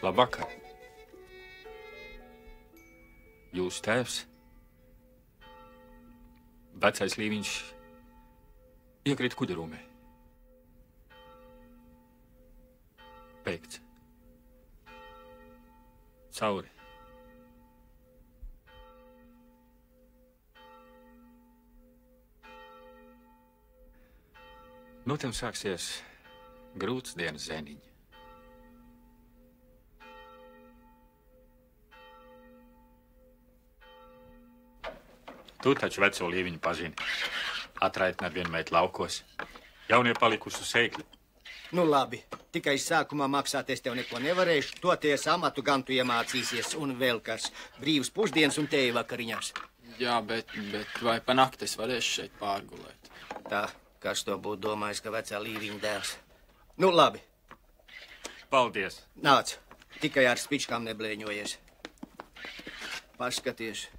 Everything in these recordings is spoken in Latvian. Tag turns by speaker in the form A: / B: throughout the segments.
A: Labvakar. Jūsu tēvs, vecais Līviņš, iekrita kuģerūmē. Beigts. Cauri. Nu, tam sāksies grūts dienas zēniņi. Tu taču veco Līviņu pažini. Atraitni ar vienu meitu laukos. Jaunie palikuši uz sēkļi.
B: Nu labi, tikai sākumā maksāties tev neko nevarēšu. Toties amatu gan tu iemācīsies un vēl kas. Brīvs pusdienas un teju vakariņās.
C: Jā, bet vai pa nakti es varēšu šeit pārgulēt?
B: Tā, kas to būtu domājis, ka vecā Līviņa dēls. Nu labi.
A: Paldies.
B: Nāc, tikai ar spičkām neblēņojies. Paskaties.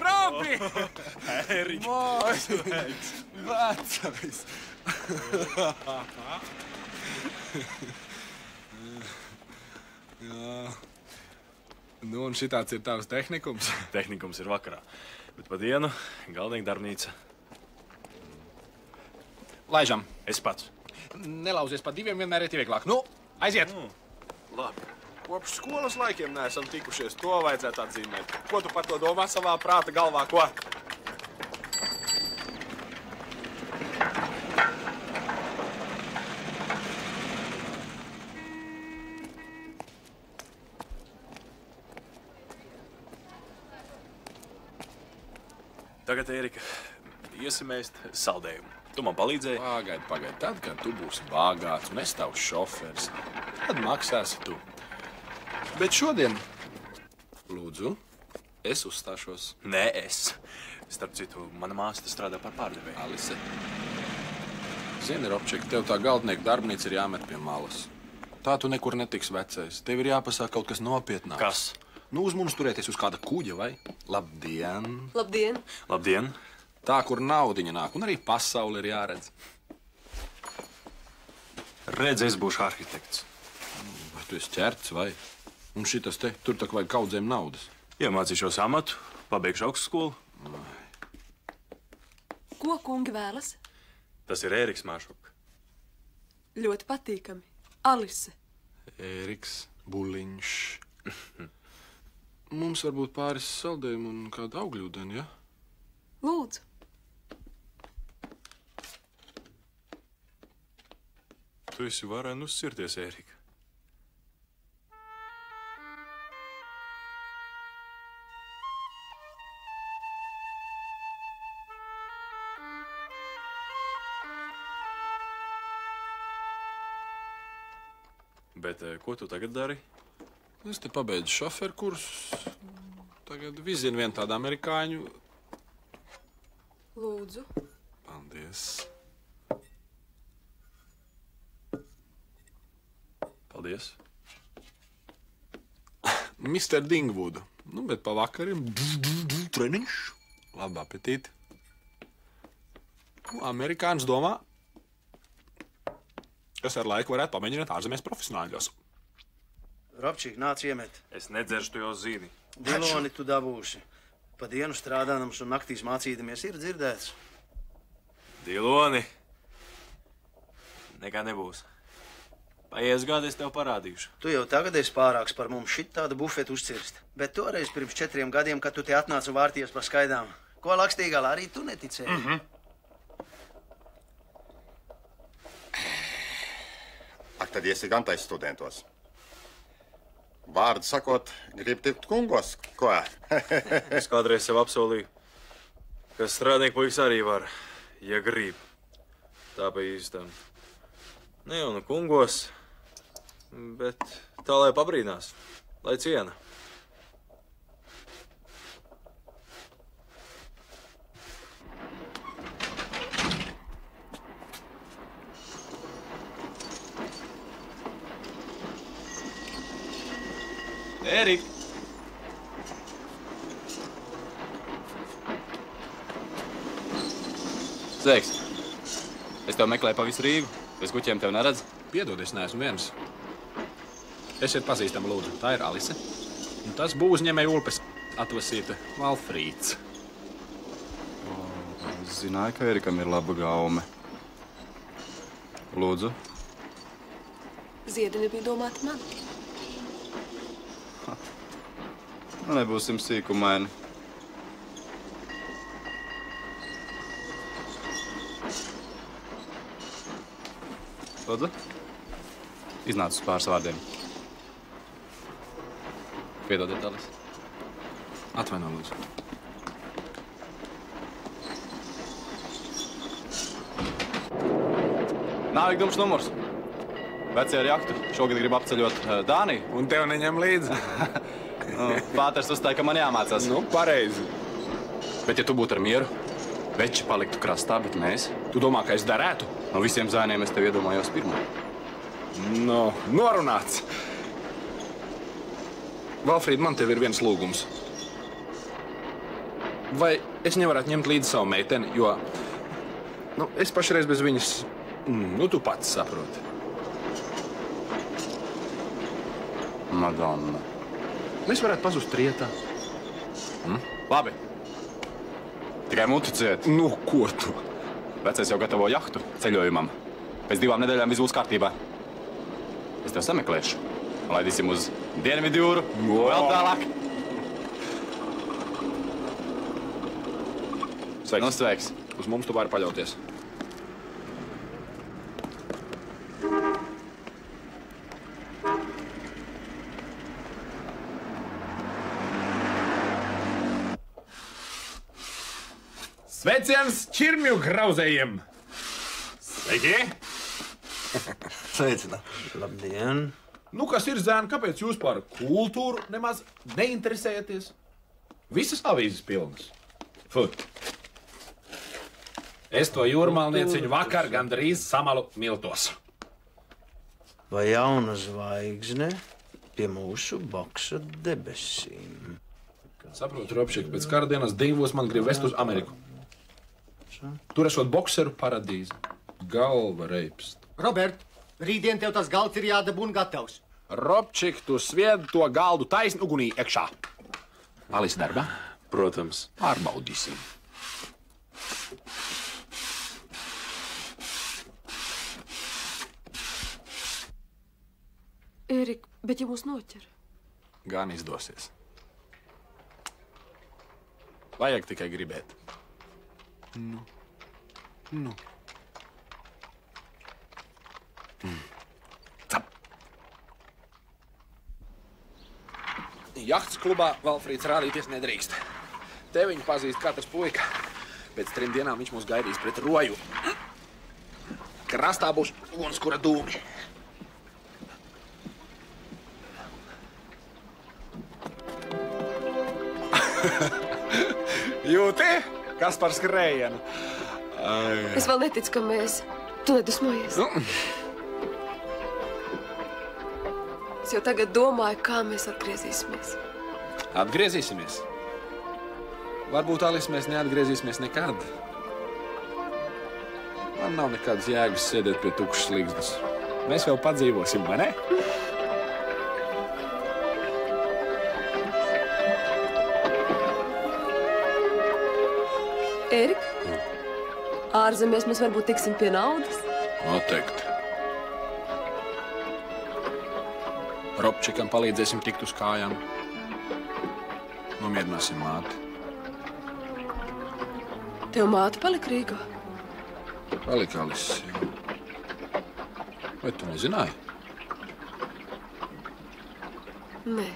D: Robi! Erika! Mājs! Vecais! Jā. Nu, un šitāds ir tavs tehnikums?
E: Tehnikums ir vakarā. Bet pa dienu galvenīgi darbnīca.
D: Laižam.
E: Es pats.
D: Nelauzies pa diviem, vienmēr ir vieglāk. Nu, aiziet!
F: Labi. Kopš skolas laikiem neesam tikušies. To vajadzētu atzīmēt. Ko tu par to domā savā prāta galvā? Ko?
E: Tagad, Erika, iesim ēst saldējumu. Tu man palīdzēji?
D: Pagaidi. Tad, kad tu būsi bagāts un es tavs šofers, tad maksāsi tu. Bet šodien, lūdzu, es uzstāšos.
E: Nē, es. Starp citu, mana māsa strādā par pārdevēju.
D: Alise. Zini, Robček, tev tā galdnieka darbnīca ir jāmet pie malas. Tā tu nekur netiks vecais. Tev ir jāpasāk kaut kas nopietnāks.
E: Kas?
D: Nu, uz mums turēties uz kāda kuģa, vai? Labdien!
G: Labdien!
E: Labdien!
D: Tā, kur naudiņa nāk, un arī pasaule ir jāredz.
E: Redz, es būšu arhitekts.
D: Vai tu esi ķerts, vai? Un šitas te, tur tak vajag kaudzēm naudas.
E: Iemācīšos amatu, pabeigšu augstskolu.
G: Ko kungi vēlas?
E: Tas ir Ēriks Māšuk.
G: Ļoti patīkami. Alise.
D: Ēriks, Buliņš. Mums varbūt pāris saldējumu un kādu augļūdeni, ja?
G: Lūdzu.
E: Tu esi varēni uzsirties, Ērika. Bet ko tu tagad dari?
D: Es te pabeidzu šoferu kursus. Tagad vizinu vienu tādu amerikāņu.
G: Lūdzu.
D: Paldies.
E: Paldies.
D: Mr. Dingvudu. Nu, bet pa vakariem treniņš. Labu apetīti. Nu, amerikānis domā, kas ar laiku varētu pamēģināt ārzemēs profesionāļos.
H: Robčīk, nāc iemet.
E: Es nedzeršu, tu jau zini.
H: Diloni tu dabūsi. Pa dienu strādājams un naktīs mācīdamies ir dzirdēts.
E: Diloni. Nekā nebūs. Paies gadu es tev parādīšu.
H: Tu jau tagad esi pārāks par mums šit tādu bufetu uzcirst. Bet toreiz pirms 4 gadiem, kad tu te atnāc un vārties pa skaidām, ko Lakstīgālā arī tu neticēji.
I: Ak, tad esi gan tais studentos. Vārdu sakot, grib tikt kungos, ko?
E: Es kādreiz sev apsolīju, ka strādnieku puikas arī var, ja grib. Tā pa īstam. Ne jau nu kungos, bet tā, lai pabrīnās, lai ciena.
C: Ērik! Sveiks! Es tev meklēju pa visu Rīgu. Bez guķiem tev neredz?
D: Piedod, es neesmu viens. Esiet pazīstama, lūdzu. Tā ir Alise. Un tas būvuzņēmēja Ulpes atvasīta Valfrīds.
C: Es zināju, ka Ērikam ir laba gaume. Lūdzu.
G: Ziedi nebija domāti man.
C: Nu, nebūsim sīkumaini. Lūdzu. Iznāc uz pāris vārdiem. Piedodiet, Alis.
D: Atvaino, lūdzu.
C: Nāvik dumšs numurs. Vecie ar jaktu. Šogad grib apceļot Dāniju.
D: Un tev neņem līdzi?
C: Pāters uzstāja, ka man jāmācās.
D: Nu, pareizi.
C: Bet ja tu būtu ar mieru, veči paliktu krastā, bet mēs...
D: Tu domā, ka es darētu?
C: No visiem zēniem es tev iedomājos pirmo.
D: No, norunāts. Valfrīd, man tev ir viens lūgums. Vai es nevarētu ņemt līdzi savu meiteni, jo... Nu, es pašreiz bez viņas... Nu, tu pats saproti.
C: Madonna.
D: Mēs varētu pazust rietā.
C: Labi. Tikai muti ciet.
D: Nu, ko tu?
C: Vecais jau gatavo jahtu ceļojumam. Pēc 2 nedēļām viss būs kārtībā. Es tev sameklēšu. Laidīsim uz Dienvidu jūru. Vēl tālāk.
D: Sveiks.
C: Nu, sveiks.
D: Uz mums tu vari paļauties. Sveiciens ķirmju grauzējiem!
E: Sveiki!
H: Sveicināt. Labdien.
D: Nu, kas ir, zēni, kāpēc jūs par kultūru nemaz neinteresējaties? Visas avīzes pilnas. Fut. Es to jūrmalnieciņu vakar gandrīz samalu miltos.
H: Vai jauna zvaigzne pie mūsu boksa debesīm?
D: Saprotu, Robšik, pēc kara dienas 2 man grib vest uz Ameriku. Tur esot bokseru paradīze. Galva reipst.
B: Robert, rītdien tev tas galds ir jādabūn gatavs.
D: Robčik, tu svied to galdu taisni ugunī iekšā. Alis darbā?
E: Protams.
D: Pārbaudīsim.
G: Ērika, bet ja mūs noķer?
D: Gan izdosies. Vajag tikai gribēt. Nu. Cap. Jahtas klubā Valfrīds rādīties nedrīkst. Te viņu pazīst katrs puika. Pēc 3 dienām viņš mūs gaidīs pret roju. Krastā būs ugunskura dūmi. Jūti? Kas par skrējienu?
G: Es vēl neticu, ka mēs... Tu nedusmojies. Es jau tagad domāju, kā mēs atgriezīsimies.
D: Atgriezīsimies? Varbūt, Alis, mēs neatgriezīsimies nekad. Man nav nekādas jēgas sēdēt pie tukšas līgzdas. Mēs vēl padzīvosim, vai ne?
G: Ērika, ārzemēs mēs varbūt tiksim pie naudas?
D: Noteikti. Robčikam palīdzēsim tikt uz kājām. Nomierināsim māti.
G: Tev māte palika Rīgā?
D: Palika, Alis. Vai tu nezināji?
G: Nē.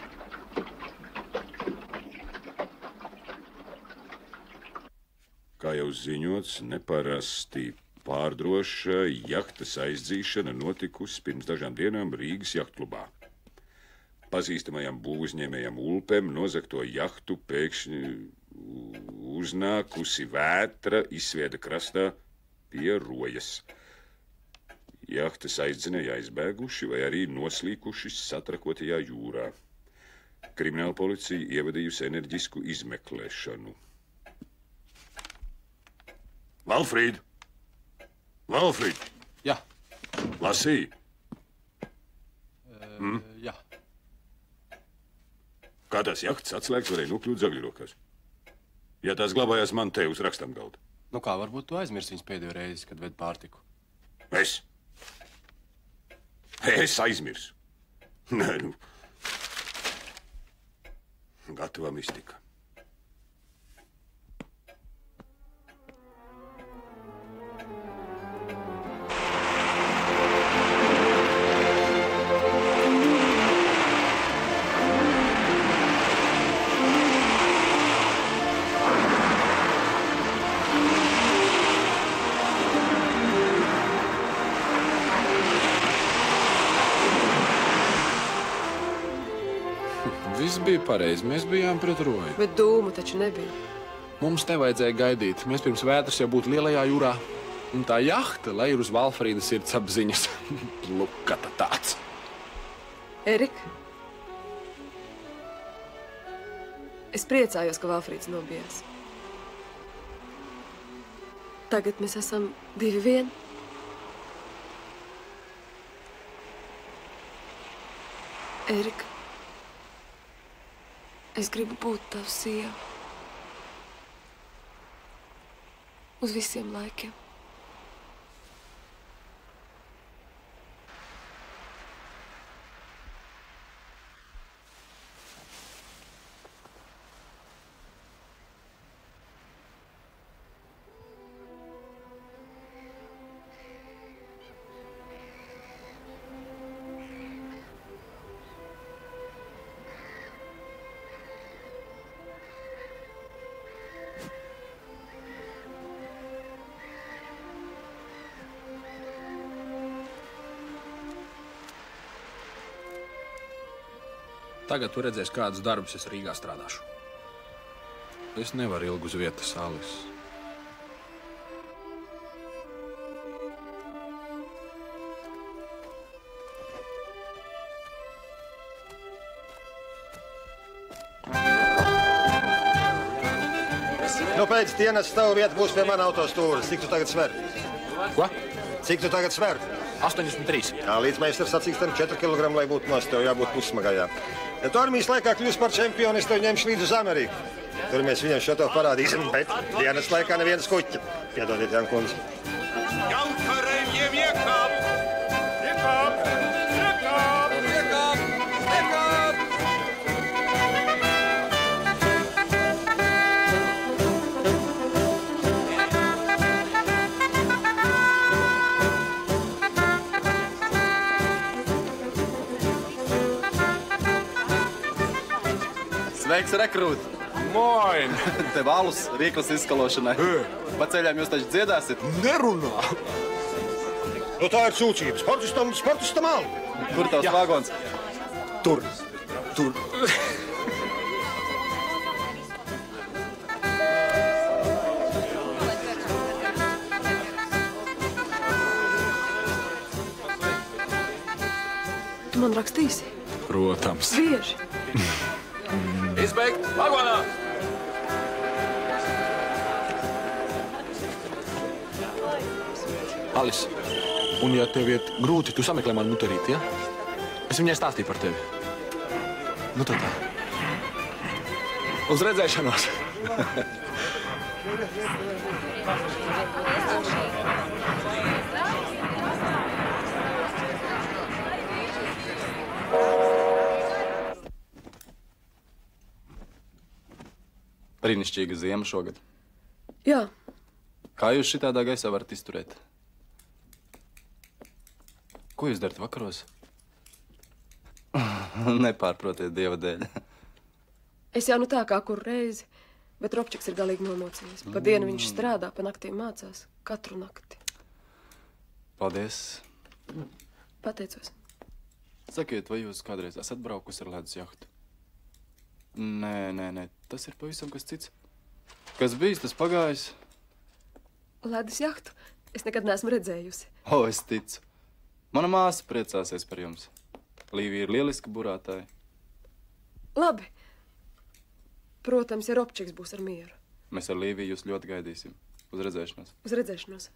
J: Kā jau ziņots, neparasti pārdroša jahtas aizdzīšana notikusi pirms dažām dienām Rīgas jahtklubā. Pazīstamajam būvuzņēmējam Ulpem nozagto jahtu pēkšņi uznākusi vētra izsvieda krastā pie rojas. Jahtas aizdzinēji aizbēguši vai arī noslīkuši satrakotajā jūrā. Krimināla policija ievadījusi enerģisku izmeklēšanu. Valfrīd! Valfrīd!
D: Jā.
J: Lasīji?
D: Jā.
J: Kā tās jahtas atslēgas varēja nokļūt zagļrokās? Ja tās glabājās man te uz rakstam galda.
C: Nu kā, varbūt tu aizmirsi viņas pēdējo reizi, kad ved pārtiku?
J: Es aizmirsu. Nē, nu. Gatava mistika.
D: Viss bija pareizi, mēs bijām pret roju.
G: Bet dūmu taču nebija.
D: Mums nevajadzēja gaidīt. Mēs pirms vētras jau būtu lielajā jūrā. Un tā jahta, lai ir uz Valfrīda sirdsapziņas. Lukata tāds.
G: Ērika, es priecājos, ka Valfrīds nobijās. Tagad mēs esam 2-1. Ērika, es gribu būt tavs sieva. Uz visiem laikiem.
D: Tagad tu redzēsi, kādus darbus es Rīgā strādāšu. Es nevaru ilgi uz vietas, Alis.
B: Nu,
K: Nu, pēc dienas stāvu vieta būs pie mana autostūras. Cik tu tagad sver?
F: Ko?
K: Cik tu tagad sver?
F: 83.
K: Jā, līdz meistars sacīkstam 4 kg, lai būtu nost, tev jābūt pussmagajā. Ja tu armijas laikā kļūsi par čempionu, es tev ņemšu līdz uz Ameriku. Tur mēs viņam šo to parādīsim, bet dienas laikā nevienas kuķa. Piedodiet, Jankundze.
L: Jaunkarējiem iekāp! Iekāp! Iekāp! Iekāp! Iekāp!
C: Sveiks, rekrūt!
F: Moin!
C: Tev alus rieklas izskalošanai. Pa ceļām jūs taču dziedāsit?
F: Nerunā!
K: Nu, tā ir sūdzība. Sportistam alu.
C: Kur tavs vagons?
F: Tur.
G: Tu man rakstīsi?
F: Protams.
G: Bieži.
F: Izbeigt vagonā! Alis, un ja tev iet grūti, tu sameklē man muterīti, ja? Es viņai stāstīju par tevi. Nu tad tā. Uz redzēšanos!
C: Brīnišķīga ziema šogad.
G: Jā.
C: Kā jūs šitādā gaisā varat izturēt? Ko jūs darat vakaros? Nepārprotiet Dieva dēļ.
G: Es jau nu tā kā kur reizi, bet Robčiks ir galīgi nomocījis. Pa dienu viņš strādā, pa naktīm mācās. Katru nakti.
C: Paldies.
G: Pateicos.
C: Sakiet, vai jūs kādreiz esat braukusi ar ledus jahtu? Nē. Tas ir pavisam kas cits. Kas bijis, tas pagājis.
G: Ledus jahtu? Es nekad neesmu redzējusi.
C: Es ticu. Mana māsa priecāsies par jums. Līvija ir lieliska burātāja.
G: Labi. Protams, ja Robčiks būs ar mieru.
C: Mēs ar Līviju jūs ļoti gaidīsim. Uz redzēšanos.
G: Uz redzēšanos.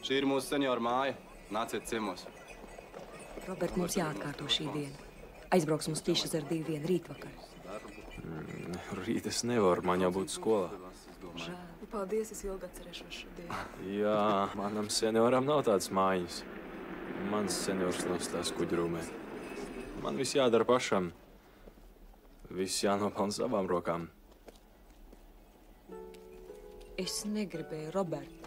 C: Šī ir mūsu senjora māja. Nāciet ciemos.
M: Robert, mums jāatkārto šī diena. Aizbrauksim uz Tīšezeru 2 rītvakar.
E: Rīt es nevaru, man jābūt skolā.
G: Paldies, es ilgi atcerēšos šo dienu.
E: Jā, manam senioram nav tādas mājas. Mans seniors nostās kuģrūmē. Man viss jādara pašam. Viss jānopelna savām rokām.
M: Es negribēju, Robert.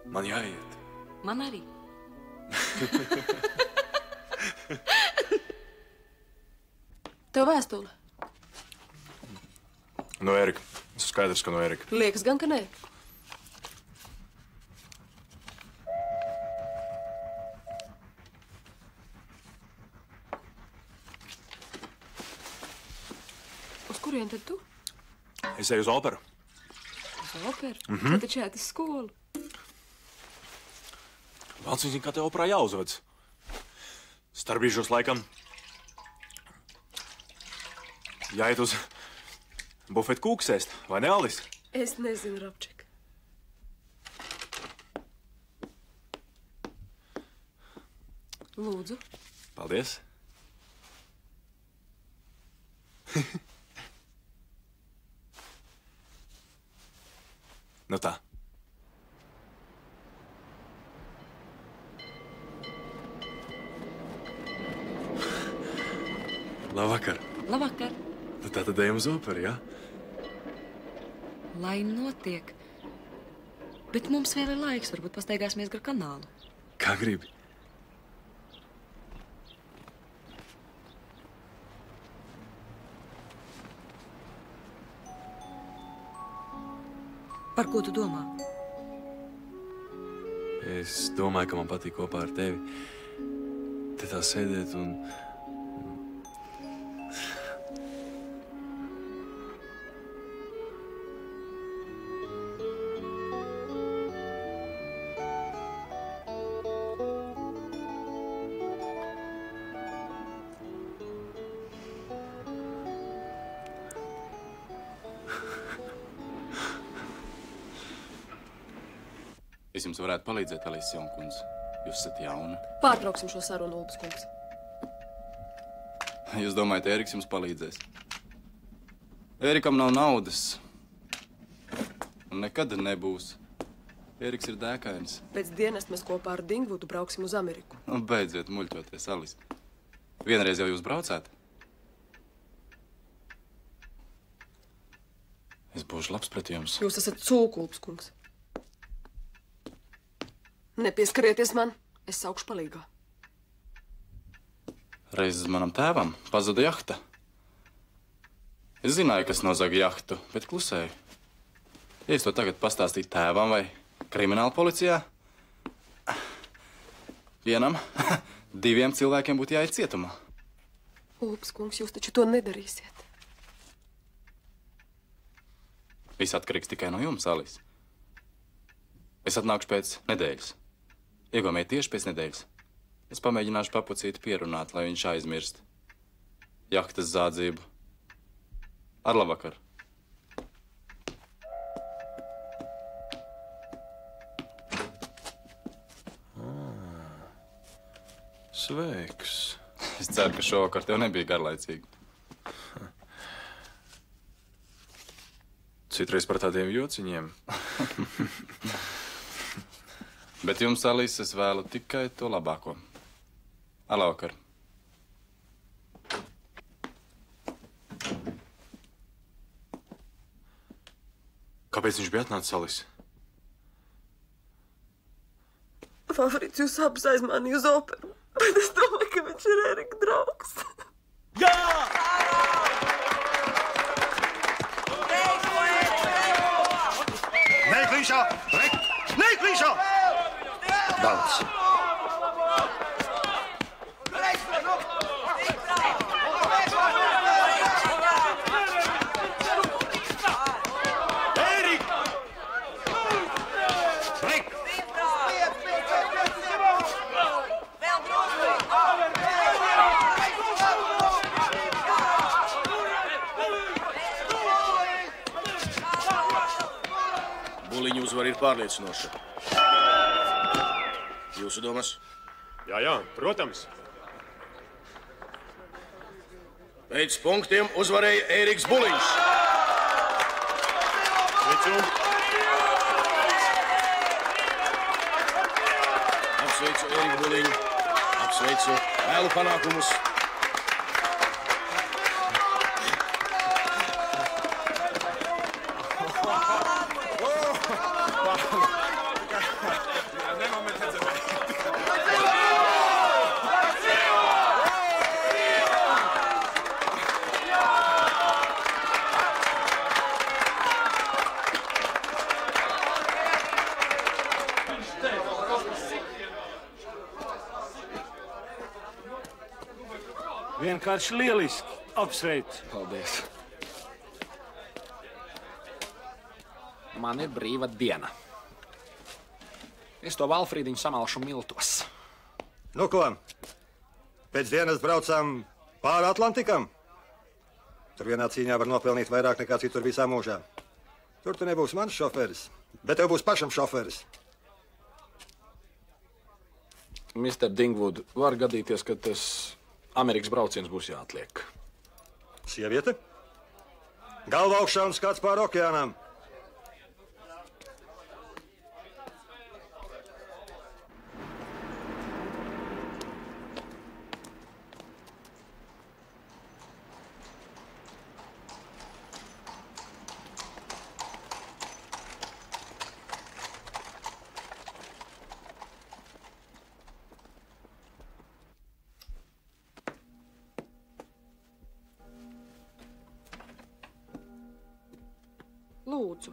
E: Man jāiet.
M: Man arī.
G: Tev vēstule.
D: No Erika. Skaidrs, ka no Erika.
G: Liekas gan, ka nē. Uz kurien tad tu?
D: Es eju uz operu.
G: Uz operu?
D: Mhm.
G: Tad taču ēt uz skolu.
D: Valds viņa kā te operā jāuzvedas. Starpbrīžos laikam jāiet uz bufetu kūks ēst, vai ne, Alis?
G: Es nezinu, Robčik. Lūdzu.
D: Paldies. Nu tā. Labvakar.
M: Labvakar.
D: Nu tā tad ejam uz operu, jā?
M: Lai notiek. Bet mums vēl ir laiks, varbūt pastaigāsimies gar kanālu.
D: Kā gribi.
M: Par ko tu domā?
D: Es domāju, ka man patīk kopā ar tevi te tā sēdēt un...
C: Es jums varētu palīdzēt, Alīs Jonkundz. Jūs esat jauna.
G: Pārtrauksim šo sarunu, Ulbas kungs.
C: Jūs domājat, Ēriks jums palīdzēs? Ērikam nav naudas. Un nekad nebūs. Ēriks ir dēkains.
G: Pēc dienas mēs kopā ar Dingvudu brauksim uz Ameriku.
C: Nu, beidziet muļķoties, Alis. Vienreiz jau jūs braucāt? Es būšu labs pret jums.
G: Jūs esat cūku, Ulbas kungs. Nepieskarieties man, es saukšu palīgā.
C: Reiz manam tēvam pazuda jahta. Es zināju, kas nozaga jahtu, bet klusēju. Ja es to tagad pastāstītu tēvam vai krimināla policijā, vienam, 2 cilvēkiem būtu jāiet cietumā.
G: Ulbas kungs, jūs taču to nedarīsiet.
C: Viss atkarīgs tikai no jums, Alis. Es atnākšu pēc nedēļas. Iegūmiet tieši pēc nedēļas. Es pamēģināšu papucīti pierunāt, lai viņš aizmirst jahtas zādzību. Ar labvakar.
D: Sveiks.
C: Es ceru, ka šovakar tev nebija garlaicīgi.
D: Citreiz par tādiem jociņiem.
C: Bet jums, Alīs, es vēlu tikai to labāko. Ar labvakar.
D: Kāpēc viņš bija atnācis, Alis?
G: Favorīts, jūs abas aizmānīja uz operu, bet es domāju, ka viņš ir Ērika draugs.
L: Jā!
K: Nē, klīšā! Nē, klīšā! Daudz.
N: Buliņu uzvara ir pārliecinoša. Jūsu domas?
F: Jā, protams.
N: Pēc punktiem uzvarēja Ēriks Buliņš.
F: Sveicu.
N: Apsveicu Ēriku Buliņu. Apsveicu vēlu panākumus.
O: Vienkārši lieliski. Apsveicu.
F: Paldies. Man ir brīva diena. Es to Valfrīdiņu samalšu miltos.
K: Nu ko? Pēc dienas braucām pāri Atlantikam. Tur vienā cīņā var nopelnīt vairāk nekā citur visā mūžā. Tur tu nebūs mans šoferis, bet tev būs pašam šoferis.
F: Mr. Dingwood, var gadīties, ka tas Amerikas brauciens būs jāatliek.
K: Sieviete? Galva augšā un skats pāri okeānam.
G: Lūdzu.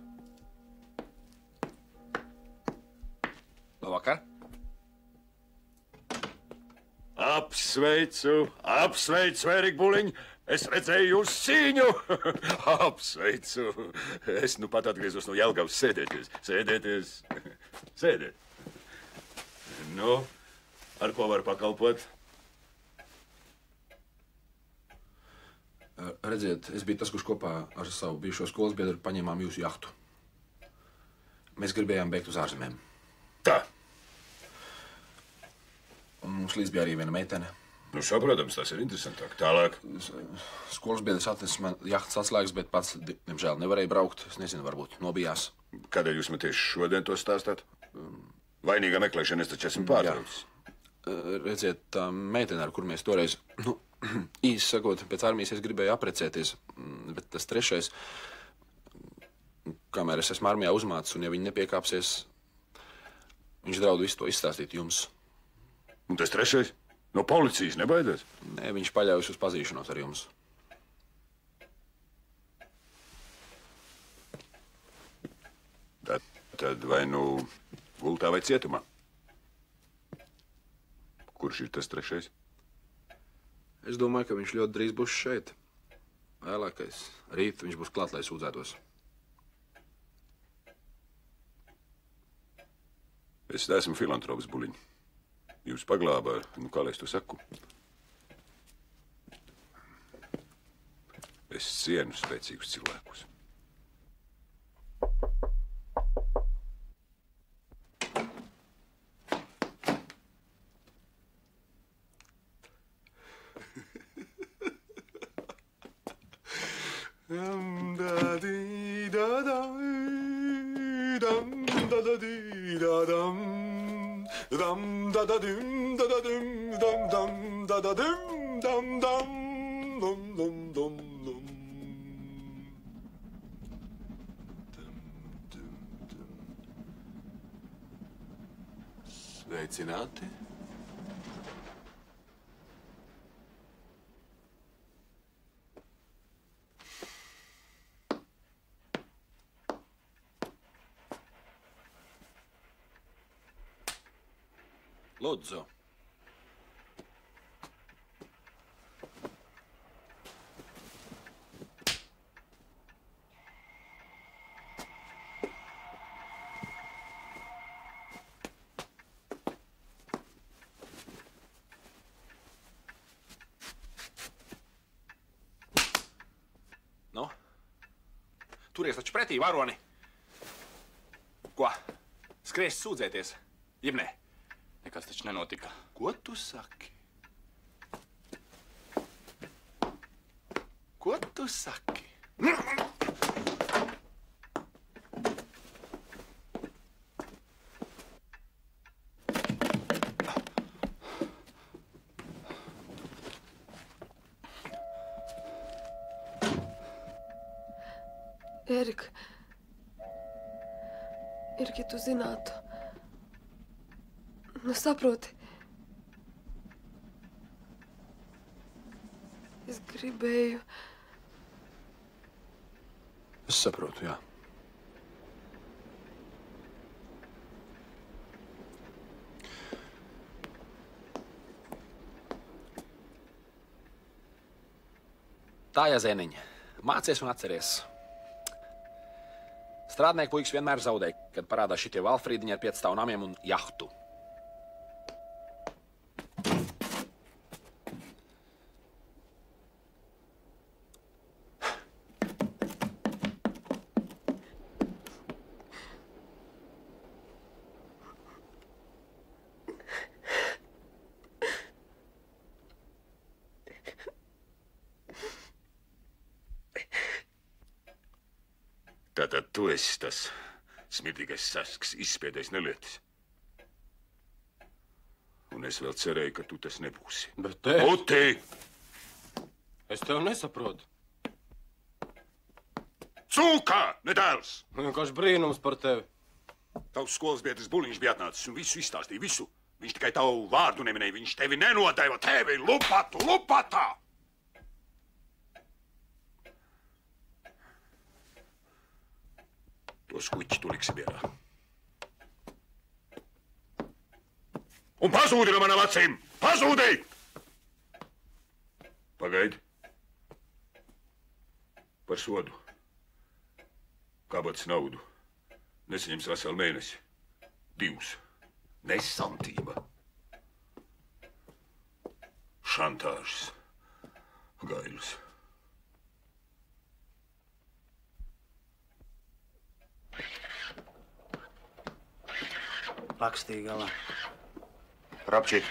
F: Labvakar.
J: Apsveicu, Ērik Buliņ! Es redzēju jūsu cīņu! Apsveicu! Es nu pat atgriezos no Jelgavas sēdēties. Sēdēt. Nu, ar ko var pakalpot?
F: Redziet, es biju tas, kurš kopā ar savu bijušo skolas biedru paņēmām jūsu jahtu. Mēs gribējām beigt uz ārzemēm.
J: Tā.
F: Un mums līdz bija arī viena meitene.
J: Nu, saprotams, tas ir interesantāk. Tālāk.
F: Skolas biedrs atnesis man jahtas atslēgas, bet pats, diemžēl, nevarēja braukt. Es nezinu, varbūt nobijās.
J: Kādēļ jūs man tieši šodien to stāstāt? Vainīgā meklēšana es taču esmu pārtraucis.
F: Redziet, tā meitene, ar kur mēs toreiz... Īsi sakot, pēc armijas es gribēju aprecēties, bet tas trešais, kamēr es esmu armijā uzmācis, un ja viņi nepiekāpsies, viņš draud visu to izstāstīt jums.
J: Un tas trešais? No policijas nebaidās?
F: Nē, viņš paļaujas uz pazīšanos ar jums.
J: Tad vai nu gultā vai cietumā? Kurš ir tas trešais?
F: Es domāju, ka viņš ļoti drīz būs šeit. Vēlākais. Rīt viņš būs klāt, lai sūdzētos.
J: Es neesmu filantrops, Buliņ. Jūs paglābā, nu kā lai es to saku? Es cienu spēcīgus cilvēkus.
D: Sveicināti. Lūdzu.
F: Nu? Turies taču pretī, varoni. Ko? Skries sūdzēties? Jeb nē?
C: Nekas taču nenotika.
F: Ko tu saki? Ko tu saki?
G: Ērik, ja tu zinātu, nu saproti, es gribēju.
F: Es saprotu, jā. Tā, Jāzēniņ, mācies un atceries. Strādnieku puikas vienmēr zaudē, kad parādās šitie Valfrīdiņi ar 5 stāvu namiem un jahtu.
J: Tātad tu esi tas smirdīgais sasks, izspiedais nelietis. Un es vēl cerēju, ka tu tas nebūsi.
C: Bet tēvs...
J: Uti!
C: Es tev nesaprotu.
J: Cūkā, nedēls!
C: Vienkārši brīnums par tevi.
J: Tavs skolas biedrs Buliņš bija atnācis un visu izstāstīja, visu. Viņš tikai tavu vārdu neminēja, viņš tevi nenodeva, tevi lupatā! To skuķi tu liksi bierā. Un pazūdi no manām acīm! Pazūdi! Pagaidi. Par sodu. Kabats naudu. Nesaņems veselu mēnesi. 2. Nesantība. Šantāžas. Gailis.
H: Lakstīja galā.
I: Robčik,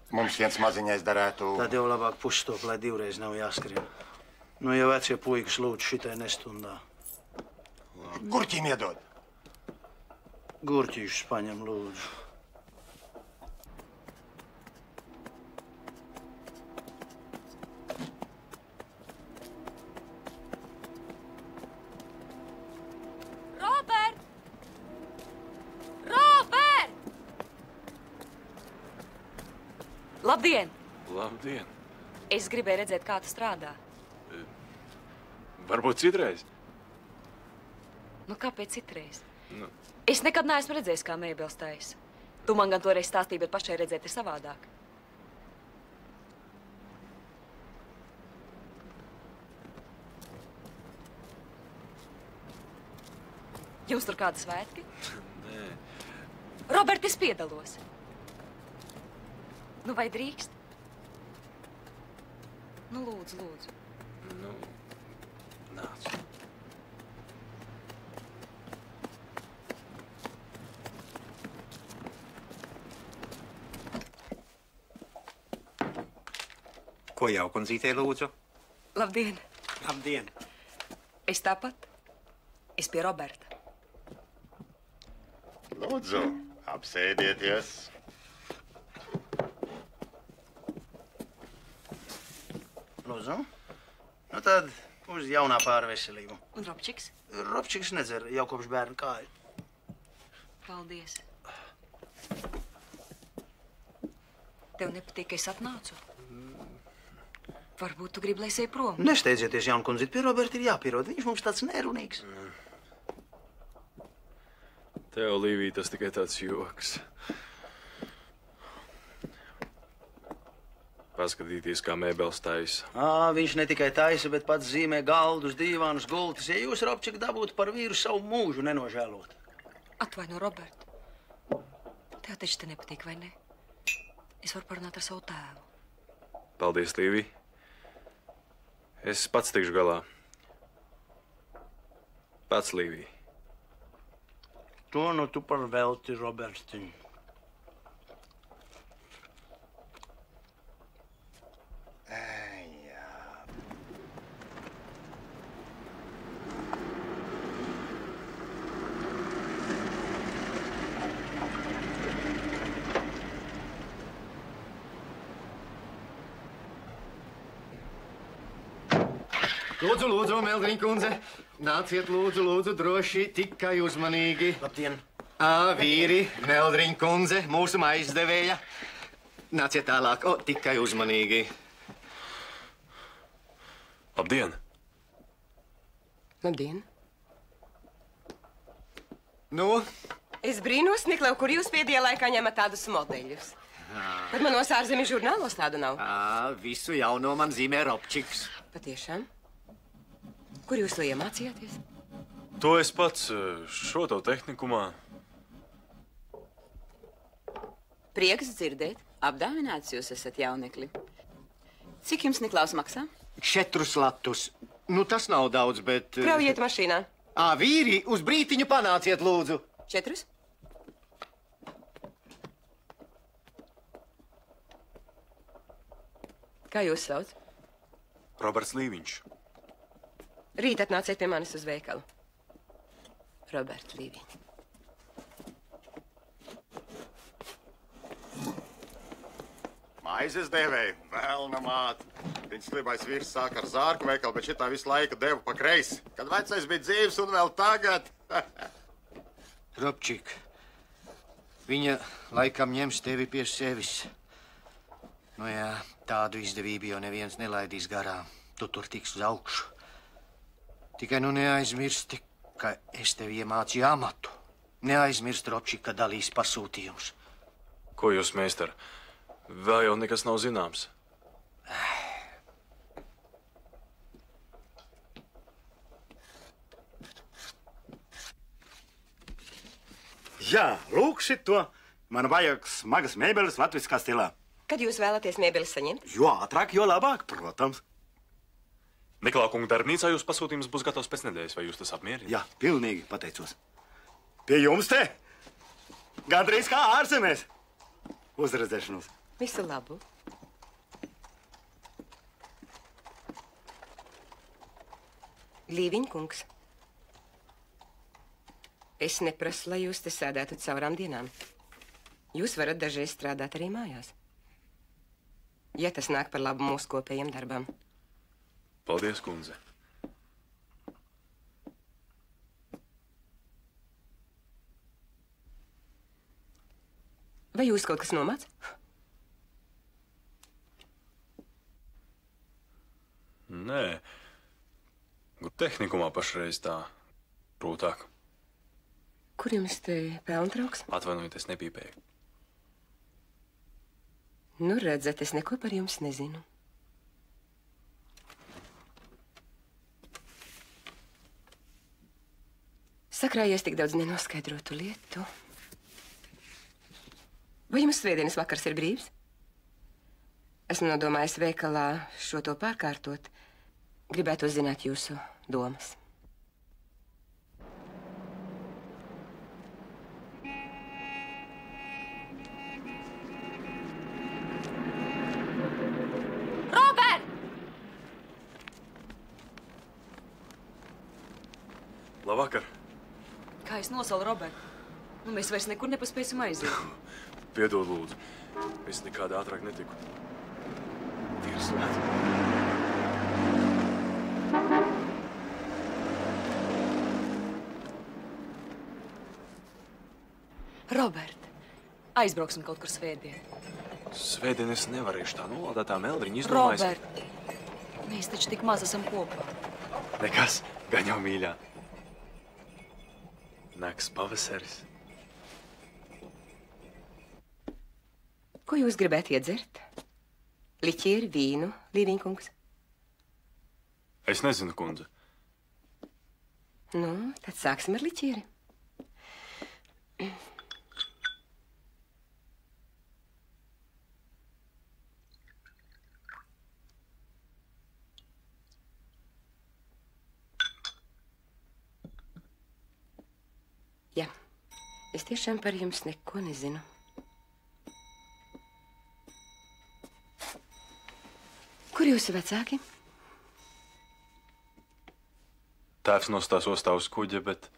I: mums viens maziņais darētu...
H: Tad jau labāk pusstop, lai 2 reiz nav jāskrien. Nu, ja vecie puikas lūdzu šitai nestundā.
I: Gurķim iedod.
H: Gurķīšus paņem, lūdzu.
M: Labdien!
C: Labdien!
M: Es gribēju redzēt, kā tu strādā.
C: Varbūt citreiz.
M: Nu, kāpēc citreiz?
C: Nu.
M: Es nekad neesmu redzējis, kā mēbeles taisa. Tu man gan toreiz stāstīji, bet pašai redzēt ir savādāk. Jums tur kādi svētki?
C: Nē.
M: Robert, es piedalos. Nu, vai drīkst? Nu, lūdzu, lūdzu.
C: Nu, nāc.
P: Ko jaukundzītei lūdzu?
M: Labdien.
P: Labdien.
M: Es tāpat. Es pie Roberta.
I: Lūdzu, apsēdieties.
H: Lūdzu. Nu tad uz jaunā pāra veselību.
M: Un Robčiks?
H: Robčiks nedzer jau kopš bērna kāju.
M: Paldies. Tev nepatīk, ka es atnācu? Varbūt tu gribi, lai es eju prom?
H: Nesteidzieties, jaunkundzīt, pie Roberta ir jāpierod. Viņš mums tāds nerunīgs.
C: Tev, Līvija, tas tikai tāds joks. Paskatīties, kā mēbeles taisa.
H: Viņš ne tikai taisa, bet pats zīmē galdus, dīvānus, gultis. Ja jūs, Robčik, dabūtu par vīru savu mūžu nenožēlot.
M: Atvaino, Robert. Tev taču te nepatīk, vai ne? Es varu parunāt ar savu tēvu.
C: Paldies, Līvija. Es pats tikšu galā. Pats, Līvija.
H: To nu tu par velti, Robertiņ.
B: Lūdzu, lūdzu, Meldriņa kundze. Nāciet, lūdzu, lūdzu, droši, tikai uzmanīgi.
H: Labdien.
B: Vīri, Meldriņa kundze, mūsu maizdevēja. Nāciet tālāk, tikai uzmanīgi.
C: Labdien!
G: Labdien!
B: Nu?
G: Es brīnos, Niklau, kur jūs pēdējā laikā ņemat tādus modeļus. Tad manos ārzemju žurnālos tādu nav.
B: Visu jauno man zīmē Robčiks.
M: Patiešām? Kur jūs to iemācījāties?
E: To es pats šo to tehnikumā.
Q: Prieks dzirdēt. Apdāvināts jūs esat jaunekli. Cik jums Niklaus maksā?
B: 4 latus. Nu, tas nav daudz, bet...
M: Kraujiet mašīnā.
B: Vīri, uz brītiņu panāciet, lūdzu.
Q: 4?
M: Kā jūs sauc?
E: Roberts Līviņš.
M: Rīt atnāciet pie manis uz veikalu. Roberts Līviņš.
I: Maizes devēja, vēlna māte. Viņas klibais vīrs sāk ar zārku veikalu, bet šitā visu laiku devu pa kreisi. Kad vecais bija dzīves un vēl tagad.
B: Robčik, viņa laikam ņems tevi pie sevis. Nu jā, tādu izdevību jau neviens nelaidīs garām. Tu tur tiks uz augšu. Tikai nu neaizmirsti, ka es tevi iemācīju amatu. Neaizmirsti, Robčik, ka dalīs pasūtījums.
E: Ko jūs, meistar? Vēl jau nekas nav zināms.
O: Jā, lūk šito. Man vajag smagas mēbeles latviskā stilā.
M: Kad jūs vēlaties mēbeles saņemt?
O: Jo ātrāk, jo labāk, protams.
E: Nikolā kunga darbnīcā jūs pasūtījums būs gatavs pēc nedēļas, vai jūs tas apmierina?
O: Jā, pilnīgi pateicos. Pie jums te? Gandrīz kā ārzemēs. Uzredzēšanos.
M: Visu labu. Līviņ kungs. Es neprasu, lai jūs te sēdētu caurām dienām. Jūs varat dažreiz strādāt arī mājās. Ja tas nāk par labu mūsu kopējiem darbam.
E: Paldies, kundze.
M: Vai jūs kaut kas nomāc?
E: Nē. Tehnikumā pašreiz tā grūtāk.
M: Kur jums te pelntrauks?
E: Atvainojiet, es nepīpēju.
M: Nu, redzat, es neko par jums nezinu. Sakrājies tik daudz nenoskaidrotu lietu. Vai jums svētdienas vakars ir brīvs? Esmu nodomājis veikalā šo to pārkārtot. Gribētu uzzināt jūsu domas.
Q: Robert!
E: Labvakar.
M: Kā es nosalu Robertu? Nu, mēs vairs nekur nepaspēsim aiziet.
E: Piedod, lūdzu. Es nekādā ātrāk netiku. Tīrs lēt.
M: Robert, aizbrauksim kaut kur svētdien.
E: Svētdien es nevarēšu tā nolādētā meldriņa izdomājas.
M: Robert, mēs taču tik maz esam kopā.
E: Nekas, gan jau mīļā. Nāks pavasaris.
M: Ko jūs gribētu iedzert? Liķieri, vīnu, Līviņkungs?
E: Es nezinu, kundze.
M: Nu, tad sāksim ar liķieri. Jā, es tiešām par jums neko nezinu. Kur jūsu vecāki?
E: Tēvs nostās ostā uz kuģa, bet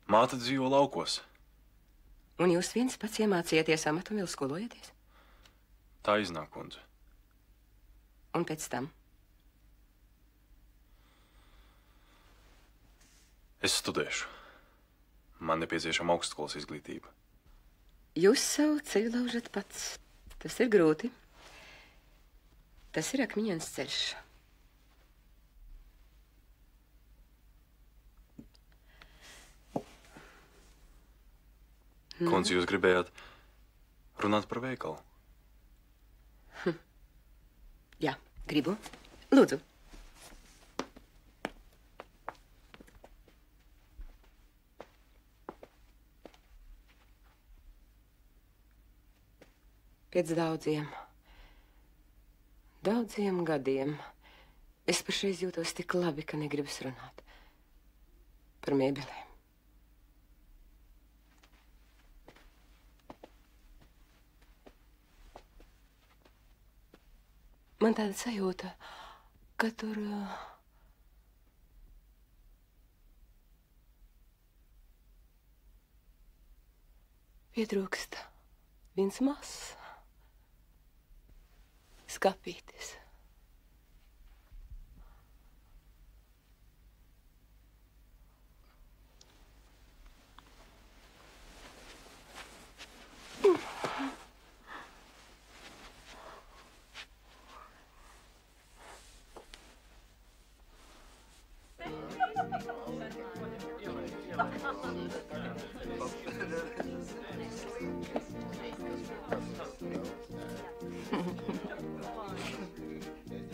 E: māte dzīvo laukos.
M: Un jūs viens pats iemācījāties amatu un vēl skolojaties?
E: Tā iznāk, kundze.
M: Un pēc tam?
E: Es studēšu. Man nepieciešama augstskolas izglītība.
M: Jūs savu ceļu laužat pats. Tas ir grūti. Tas ir akmeņains ceļš.
E: Kundze, jūs gribējāt runāt par veikalu?
M: Jā, gribu. Lūdzu. Pēc daudziem gadiem es pašreiz jūtos tik labi, ka negribas runāt par mēbelēm. Man tāda sajūta, ka tur pietrūkst viens mazs skapītis.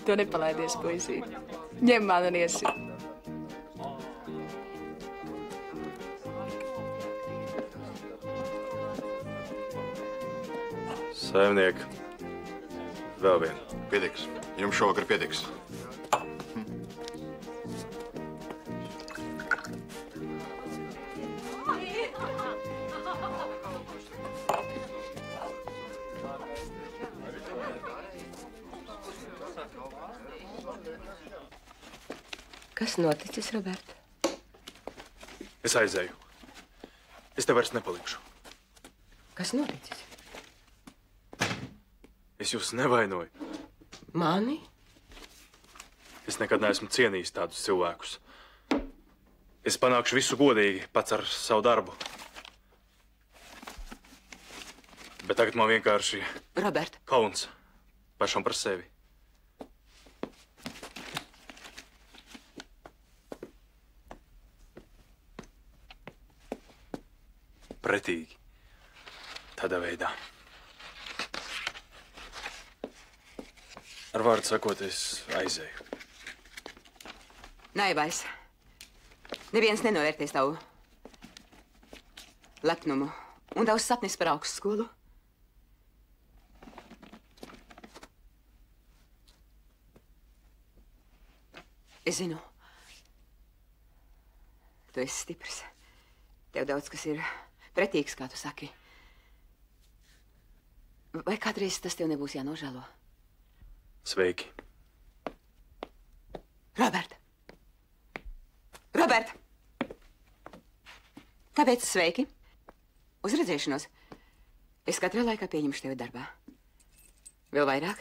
R: Tu nepalaidies, puisīt. Ņem man un iesi.
E: Saimniek, vēl vien.
I: Pietiks. Jums šovakar pietiks.
M: Kas noticis, Robert?
E: Es aizēju. Es te vairs nepalikšu.
M: Kas noticis?
E: Es jūs nevainoju.
M: Mani?
E: Es nekad neesmu cienījis tādus cilvēkus. Es panākšu visu godīgi, pats ar savu darbu. Bet tagad man vienkārši...
M: Robert.
E: Kauns. Pašam par sevi. Pretīgi. Tādā veidā. Ar vārdu sakot, es aizēju.
Q: Naivais. Neviens nenovērtēs tavu lepnumu un tavs sapnis par augstskolu. Es zinu. Tu esi stiprs. Tev daudz kas ir pretīgs, kā tu saki. Vai kādreiz tas tev nebūs jānožēlo?
E: Sveiki.
Q: Robert! Robert! Kāpēc sveiki? Uz redzēšanos. Es katrā laikā pieņemšu tevi darbā. Vēl vairāk.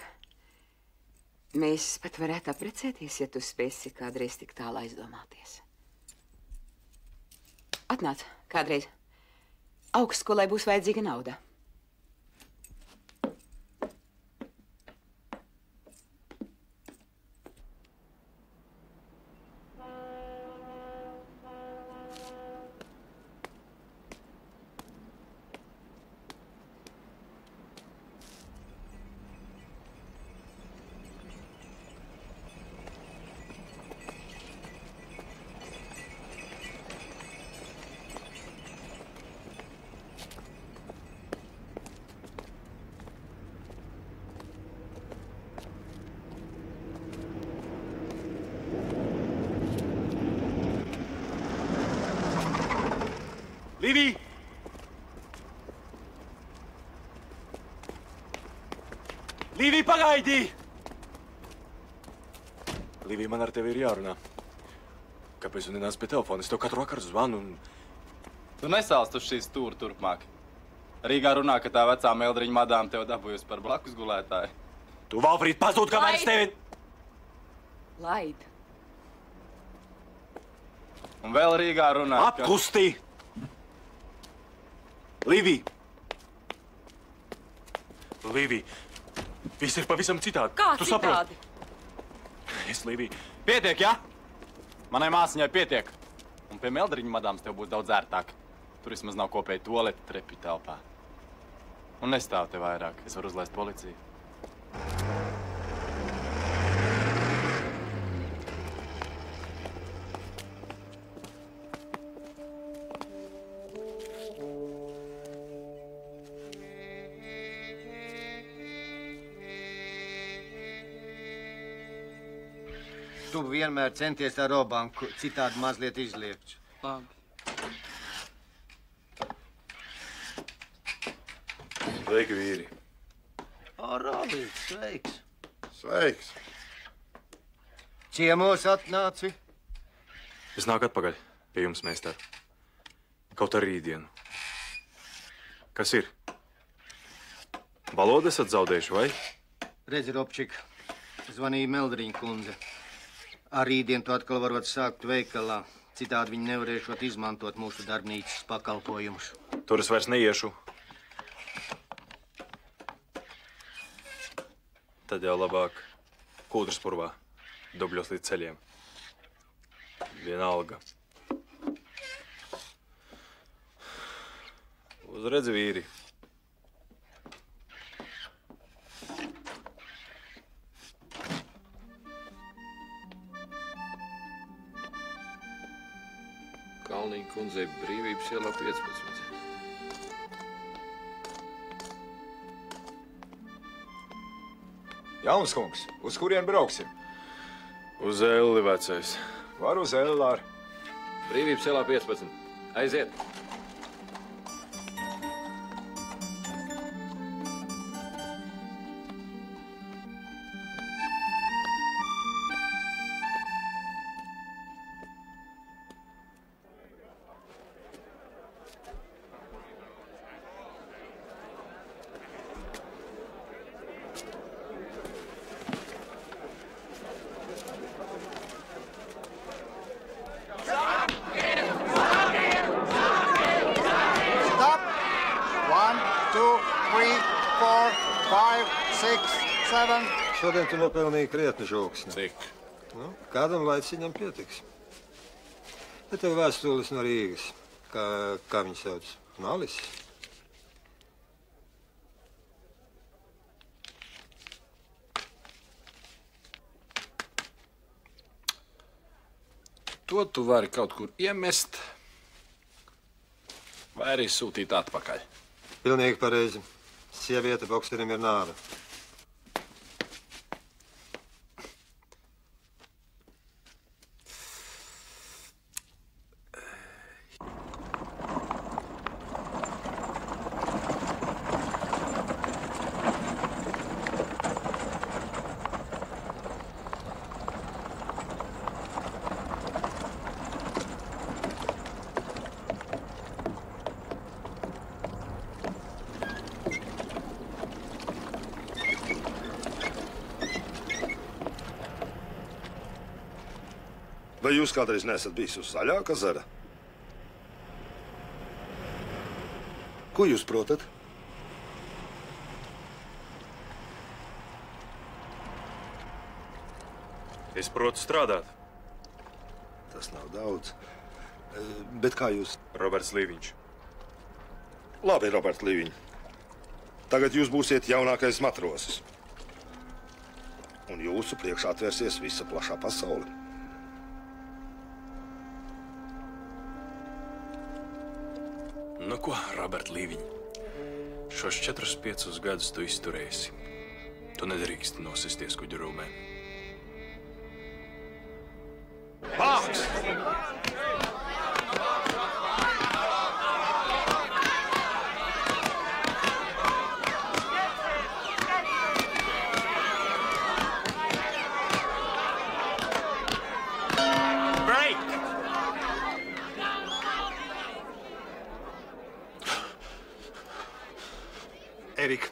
Q: Mēs pat varētu apprecēties, ja tu spēsi kādreiz tik tālu aizdomāties. Atnāc kādreiz. Augstskolai būs vajadzīga nauda.
E: Līvija! Līvija, pagaidi! Līvija, man ar tevi ir jārunā. Kāpēc tu nenāc pie telefona? Es tev katru vakaru zvanu un...
C: Tu nesāst uz šīs stūra turpmāk. Rīgā runā, ka tā vecā Meldriņa madām tev dabūjusi par blakus gulētāju.
E: Tu, Valfrīd, pazūd, kamēr es tevi...
Q: Laid.
C: Un vēl Rīgā runā, ka...
E: Apkustī! Līvija! Līvija, viss ir pavisam citādi.
Q: Kā
E: tu
Q: citādi?
E: Es, Līvija...
C: Pietiek, ja? Manai māsiņai pietiek. Un pie Meldriņa madāms tev būs daudz ērtāk. Tur vismaz nav kopēja tualeta trepju telpā. Un nestāv te vairāk. Es varu uzlaist policiju.
B: tu vienmēr centies ar robanku, citādi mazliet izliekts.
R: Labi.
E: Sveiki, vīri.
H: O, Robīts, sveiks.
I: Sveiks.
B: Ciemos atnāci?
E: Es nāku atpakaļ pie jums, meistar. Kaut ar rītdienu. Kas ir? Valodu esat zaudējuši, vai?
B: Redzi, Robčik, zvanīja Meldriņa kundze. Ar rītdienu tu atkal varot sākt veikalā. Citādi viņi nevarēšot izmantot mūsu darbnīcas pakalpojumus.
E: Tur es vairs neiešu. Tad jau labāk kūdras purvā, dubļos līdz ceļiem. Vienalga. Uzredzi, vīri.
F: Kalniņa kundzei Brīvības ielā 15.
S: Jauns kungs, uz kurien brauksim?
E: Uz Elli, vecais.
S: Var uz Ellāru.
F: Brīvības ielā 15. Aiziet!
K: Šodien tu nopelnīji krietni žoksni.
F: Cik?
K: Nu, kādam laiciņam pietiks. Te tev vēstulis no Rīgas. Kā viņu sauc? Malis?
F: To tu vari kaut kur iemest, vai arī sūtīt atpakaļ.
K: Pilnīgi pareizi. Sieviete boksterim ir nāve.
J: Vai jūs kādreiz neesat bijis uz Zaļā kazara? Ko jūs protat?
E: Es protu strādāt.
J: Tas nav daudz. Bet kā jūs?
E: Roberts Līviņš.
J: Labi, Robert Līviņ. Tagad jūs būsiet jaunākais matrosis. Un jūsu priekšā atvērsies visa plašā pasaule.
F: Nu ko, Robert Līviņ, šos 4-5 gadus tu izturēsi. Tu nedrīkst nosisties kuģu rūmē.
L: Bāks!
K: Erika,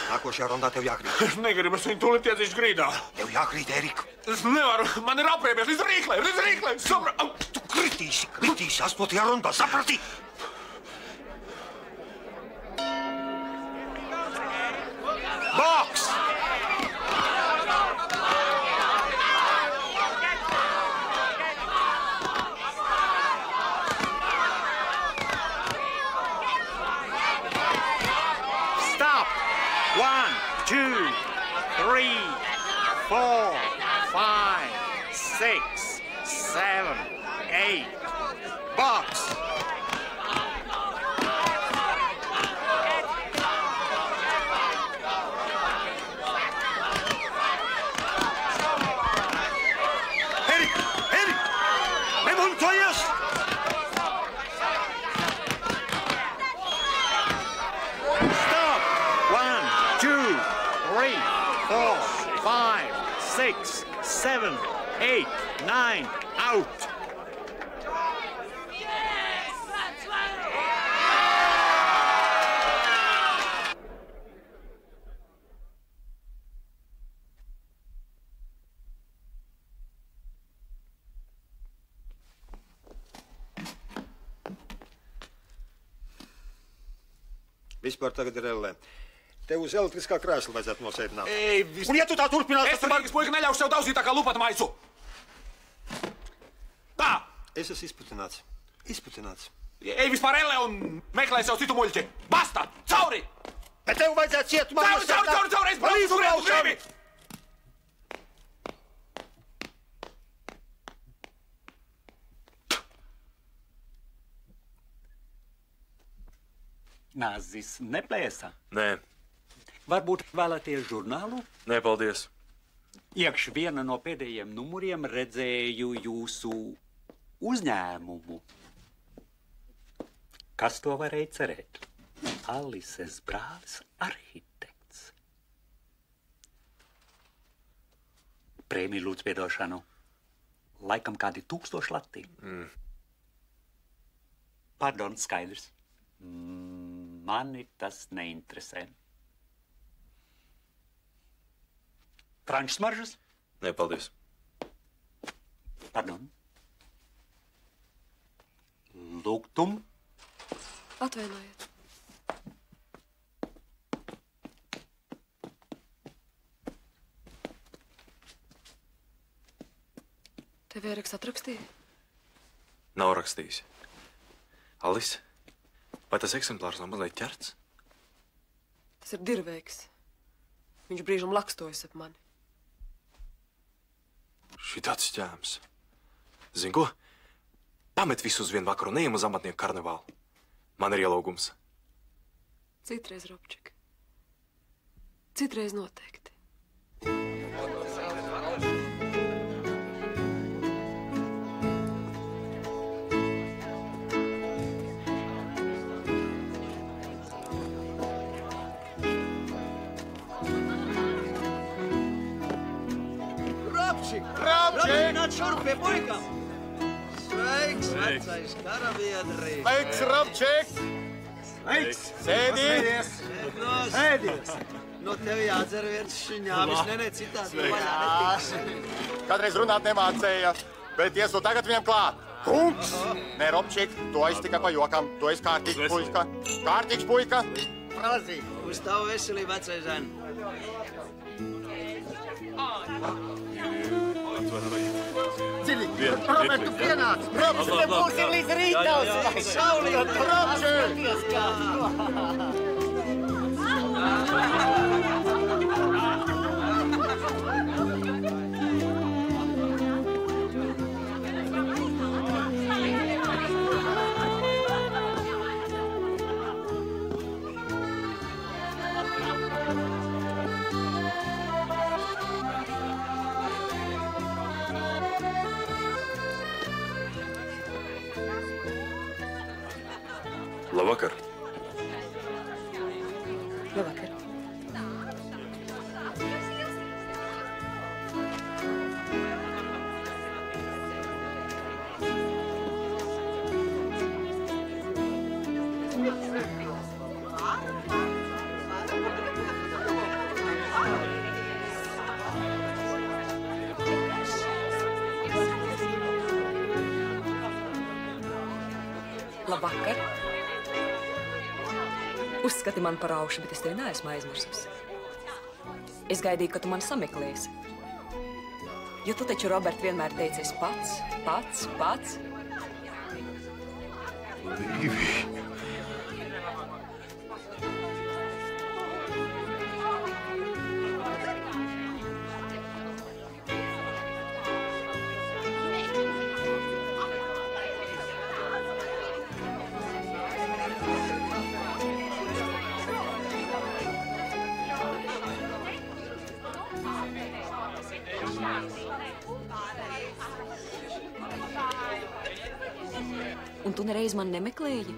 K: nākošajā rondā tev jākrīt.
N: Es negribu, es viņu tūlīt iedzīšu grīdā.
K: Tev jākrīt, Erika.
N: Es nevaru, man ir apriebies līdz rīklē,
K: Tu kritīsi 8. rondā, saprati?
L: Boks! Stop! 1, 2, 3, 4, 5, 6, 7, 8. Box! 7, 8, 9, out!
K: Vispār tagad ir ellē. Tev uz elektriskā krēsla vajadzētu nosēdināt.
N: Un ja tu tā turpinās, tad Margas puika neļaus sev daudzīt tā kā lupata maisu. Tā!
K: Es esmu izputināts. Izputināts.
N: Ej vispār ellē un meklē sev citu muļķi. Basta! Cauri!
K: Bet tev vajadzētu cietumā
N: Cauri! Es braucu, kur tu gribi!
P: Nazis neplēsa.
E: Nē.
P: Varbūt vēlaties žurnālu?
E: Nē, paldies.
P: Iekš viena no pēdējiem numuriem redzēju jūsu uzņēmumu. Kas to varēja cerēt? Alises brālis arhitekts. Prēmiju lūdzu piedošanu. Laikam kādi 1000 lati. Pardon, skaidrs. Mani tas neinteresē. Frančs maržas?
E: Nē, paldies.
P: Pardon. Lūgtum?
G: Atvainojiet. Tev Ēriks atrakstīja?
E: Nav rakstījis. Alis, vai tas eksemplārs nav mazliet ķerts?
G: Tas ir dirveiks. Viņš brīžam lakstojas ap mani.
E: Šitāds ķēms. Zini ko? Pamet visu uz vienu vakaru, neiem uz amatnieku karnevālu. Man ir ielūgums.
G: Citreiz, Robčik. Citreiz noteikti.
H: Robčik, nāc šurp pie puikām! Sveiks, vecais karabiedri!
I: Sveiks, Robčik!
H: Sveiks!
I: Sēdies!
H: Sēdies! Nu, tev jādzer viens šiņāvis, ne citādi vaļā netiks.
I: Kādreiz runāt nemācēja, bet iesū tagad viņam klāt. Kungs! Nē, Robčik, tu esi tikai pa jokam. Tu esi kārtīgs puika. Kārtīgs puika!
H: Prāzī, uz tavu veselību, vecais zēn.
I: Dziļi! Robert, tu pienāc! Robčik, te būsim līdz rītā! Saulīt! Robčik!
E: Labvakar.
M: Labvakar. Labvakar. Uzskati man par augšu, bet es tevi neesmu aizmirsusi. Es gaidīju, ka tu mani sameklēsi. Jo tu taču, Robert, vienmēr teicies pats.
E: Līvija.
M: Un tu nereiz man nemeklēji?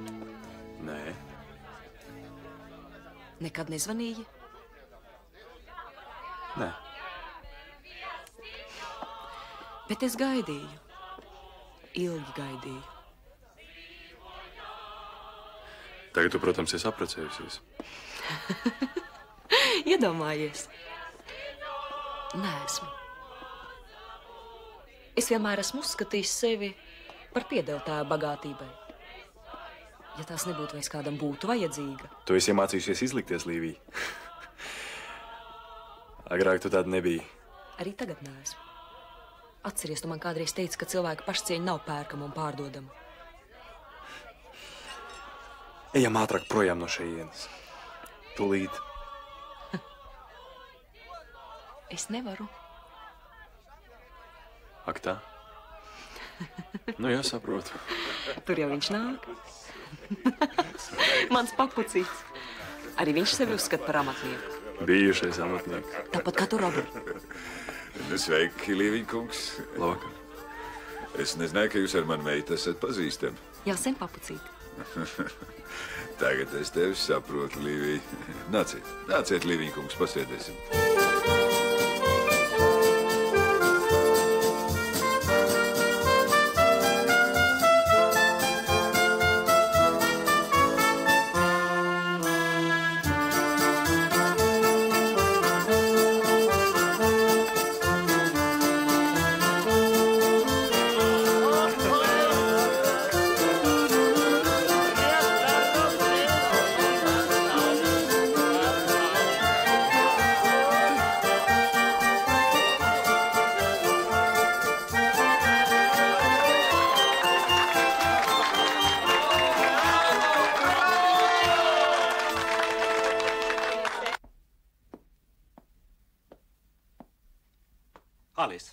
E: Nē.
M: Nekad nezvanīji?
E: Nē.
M: Bet es gaidīju. Ilgi gaidīju.
F: Tagad tu, protams, esi apprecējusies.
M: Iedomājies. Neesmu. Es vienmēr esmu uzskatījis sevi par piedeltāju bagātībai. Ja tās nebūtu vairs kādam būtu vajadzīga.
F: Tu esi iemācījusies izlikties, Līvija. Agrāk tu tāda nebija.
M: Arī tagad neesmu. Atceries, tu man kādreiz teici, ka cilvēka pašcieņa nav pērkama un pārdodama.
F: Ejam ātrāk projām no šejienes. Tūlīt.
M: Es nevaru.
F: Ak tā? Nu, jā, saprotu.
M: Tur jau viņš nāk. Mans papucīts. Arī viņš sevi uzskata par amatnieku.
F: Bijušais amatnieks.
M: Tāpat kā tu, Robert.
J: Nu, sveiki, Līviņa kungs.
F: Labvakar.
J: Es nezināju, ka jūs ar mani meitu esat pazīstami.
M: Jā, sen papucīt.
J: Tagad es tevi saprotu, Līvija. Nāciet, Līviņa kungs, pasēdēsim.
P: Alis,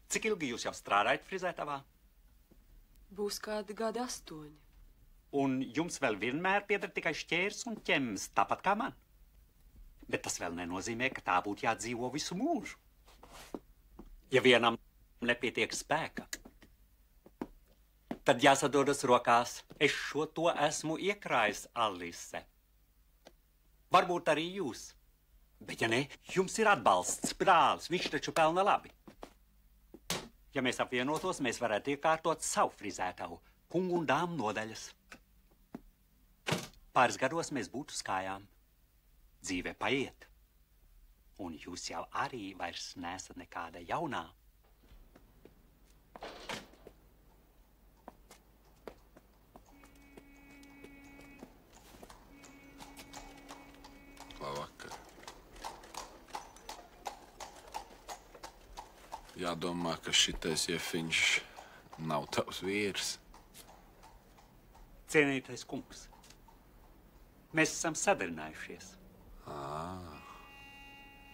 P: cik ilgi jūs jau strādājat frizētavā?
G: Būs kādi gadi 8.
P: Un jums vēl vienmēr pieder tikai šķērs un ķems, tāpat kā man? Bet tas vēl nenozīmē, ka tā būtu jādzīvo visu mūžu. Ja vienam nepietiek spēka, tad jāsadodas rokās. Es šo to esmu iekrājis, Alise. Varbūt arī jūs. Bet ja ne, jums ir atbalsts, brālis, viņš taču pelna labi. Ja mēs apvienotos, mēs varētu iekārtot savu frizētavu, kungu un dāmu nodaļas. Pāris gados mēs būtu uz kājām. Dzīve paiet. Un jūs jau arī vairs nesat nekāda jaunā.
D: Labvakar. Jādomā, ka šitais jefiņš nav tavs vīrs.
P: Cienītais kungs, mēs esam sadarinājušies.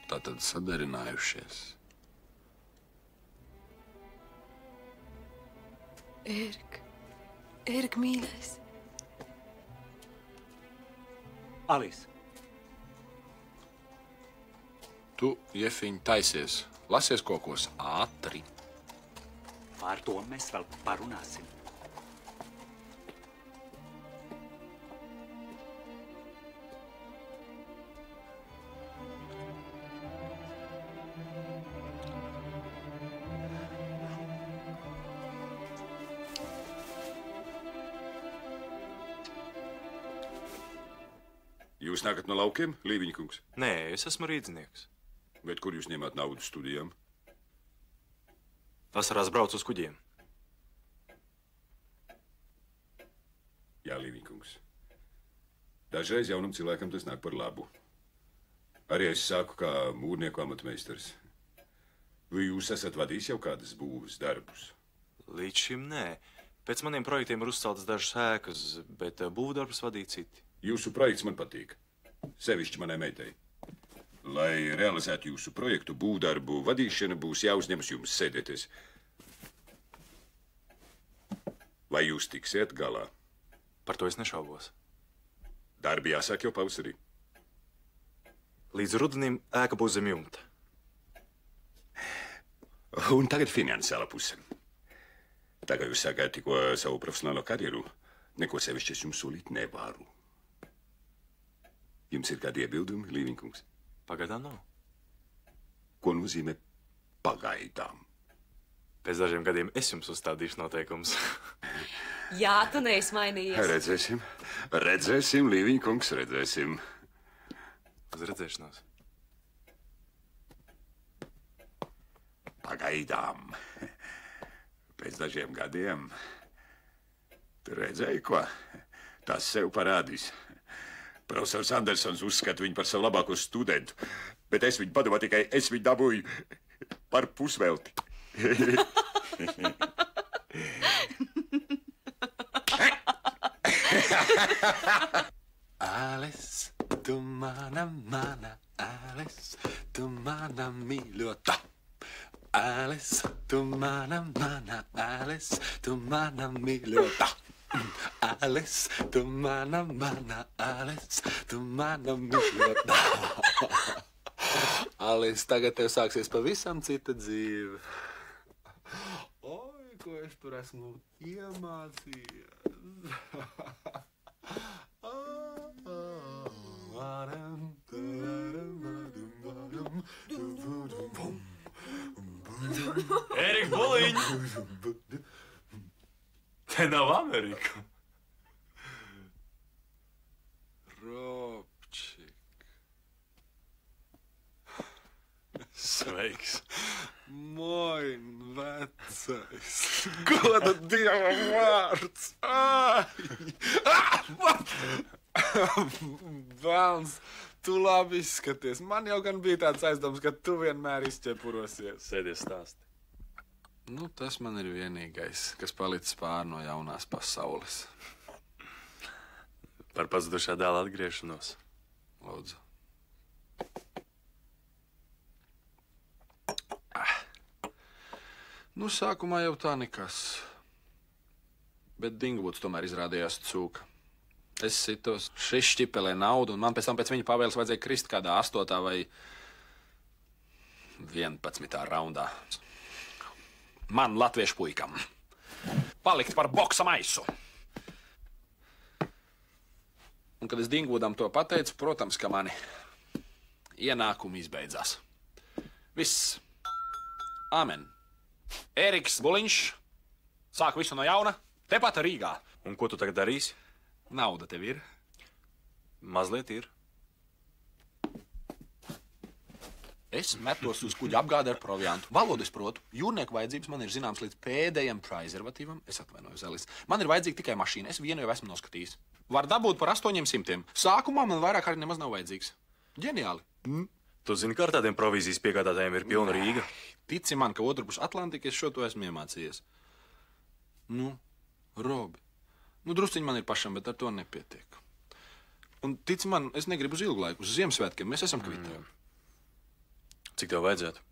D: Tātad sadarinājušies.
G: Ērika mīļais.
P: Alis.
D: Tu, jefiņ, taisies. Lasies kokos ātri.
P: Par to mēs vēl parunāsim.
J: Jūs nākat no laukiem, Līviņa kungs?
E: Nē, es esmu rīdznieks.
J: Bet kur jūs ņemat naudu studijām?
E: Vasarās braucu uz kuģiem.
J: Jā, Līviņa kungs. Dažreiz jaunam cilvēkam tas nāk par labu. Arī es sāku kā mūrnieku amatmeistars. Vai jūs esat vadījis jau kādas būvas darbus?
E: Līdz šim nē. Pēc maniem projektiem ir uzceltas dažas ēkas, bet būvdarbus vadīja citi.
J: Jūsu projekts man patīk. Sevišķi manai meitai. Lai realizētu jūsu projektu, būvdarbu vadīšana būs jāuzņemas jums sēdēties. Vai jūs tiksiet galā?
E: Par to es nešaubos.
J: Darbi jāsāk jau pavasarī.
E: Līdz rudenim ēka būs zem jumta.
J: Un tagad finansiāla puse. Tā kā jūs sākāt tikko savu profesionālo karjeru, neko sevišķi es jums solīt nevaru. Jums ir kādi iebildumi, Līviņa kungs?
E: Pagaidām nav.
J: Ko nozīmē pagaidām?
F: Pēc dažiem gadiem es jums uzstādīšu noteikumus.
M: Jā, tu neesi mainījies.
J: Redzēsim, redzēsim, Līviņa kungs, redzēsim.
F: Uz redzēšanos.
J: Pagaidām. Pēc dažiem gadiem. Tu redzēji, ko? Tas sev parādīs. Profesors Andersons uzskata viņu par savu labāko studentu, bet es viņu padomā tikai, es viņu dabūju par pusvelti.
D: Alice, tu mana, Alice, tu mana mīļotā. Alice, tu mana, Alice, tu mana mīļotā. Alice, tu mana, Alice, tu mana mīļotā. Alice, tagad tev sāksies pavisam cita dzīve. Oi, ko es tur esmu iemācījies.
F: Ērik Buliņ! Te nav Amerika.
D: Robčik.
F: Sveiks.
D: Moin, vecais. Goda Dieva vārds. Velns, tu labi izskaties. Man jau gan bija tāds aizdoms, ka tu vienmēr izķepurosies.
F: Sēdies stāsti.
D: Nu, tas man ir vienīgais, kas palicis pāri no jaunās pasaules.
F: Par pazudušā dēla atgriešanos.
D: Lūdzu. Nu, sākumā jau tā nekas. Bet Dingvuds tomēr izrādījās cūka. Es sitos, šis šķipelē naudu, un man pēc tam pēc viņa pavēles vajadzēja krist kādā 8. vai 11. raundā. Man, latviešu puikam, palikt par boksa maisu. Un, kad es Dingvudam to pateicu, protams, ka mani ienākumi izbeidzās. Viss. Amen. Ēriks Buliņš sāk visu no jauna, tepat Rīgā.
F: Un ko tu tagad darīsi?
D: Nauda tev ir?
F: Mazliet ir.
D: Es metos uz kuģa apgādi ar proviantu. Valodu es protu. Jūrnieku vajadzības man ir zināms līdz pēdējam prezervatīvam. Es atvainojos, Elis. Man ir vajadzīga tikai mašīna. Es vienu jau esmu noskatījis. Var dabūt par 800. Sākumā man vairāk arī nemaz nav vajadzīgs. Ģeniāli.
F: Tu zini, ka ar tādiem provīzijas piegādātājiem ir pilna Rīga?
D: Tici man, ka otrpus Atlantika es šo to esmu iemācījies. Nu, Robi. Nu, drusciņi man ir pašam, bet ar to nepietiek. Un tici man, es negribu uz ilgu laiku. Uz Ziemassvētkiem mēs esam kvitē.
F: Cik tev vajadzētu?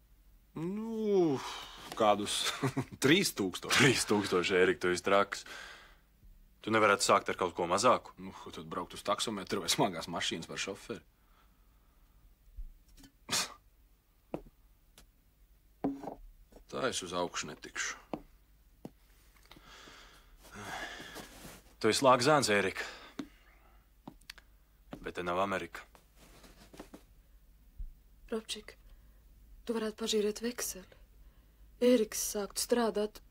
D: Nu, kādus 3000.
F: 3000, Ērik, tu esi traks. Tu nevarētu sākt ar kaut ko mazāku?
D: Nu, tad braukt uz taksometru vai smagās mašīnas par šoferi. Tā es uz augšu netikšu.
F: Tu esi lāga zēns, Ērika. Bet te nav Amerika.
G: Robčik, tu varētu pažīrēt vekseli. Ēriks sāktu strādāt.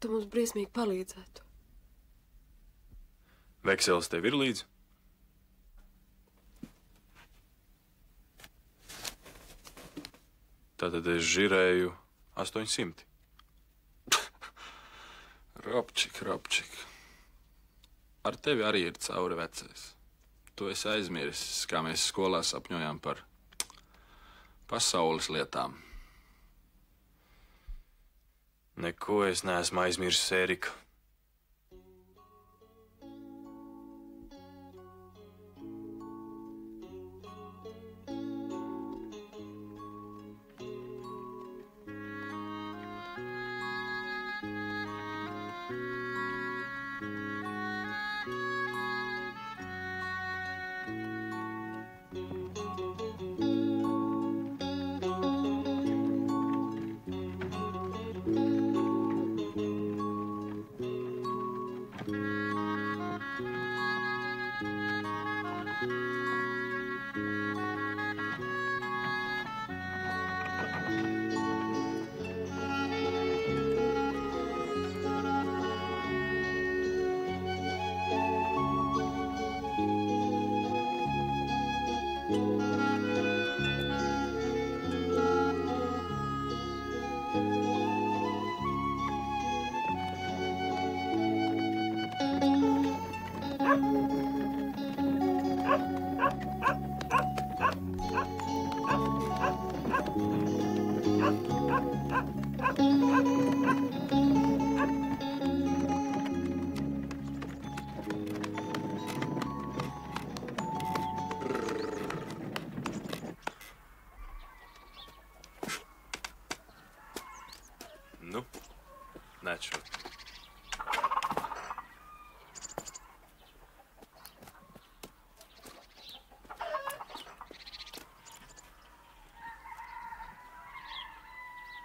G: Tu mums briesmīgi palīdzētu.
F: Vekselis tev ir līdzi? Tātad es žirēju 800.
D: Robčik. Ar tevi arī ir cauri vecais. Tu esi aizmirsis, kā mēs skolā sapņojām par pasaules lietām.
F: Neko es neesmu aizmirsis, Ērika.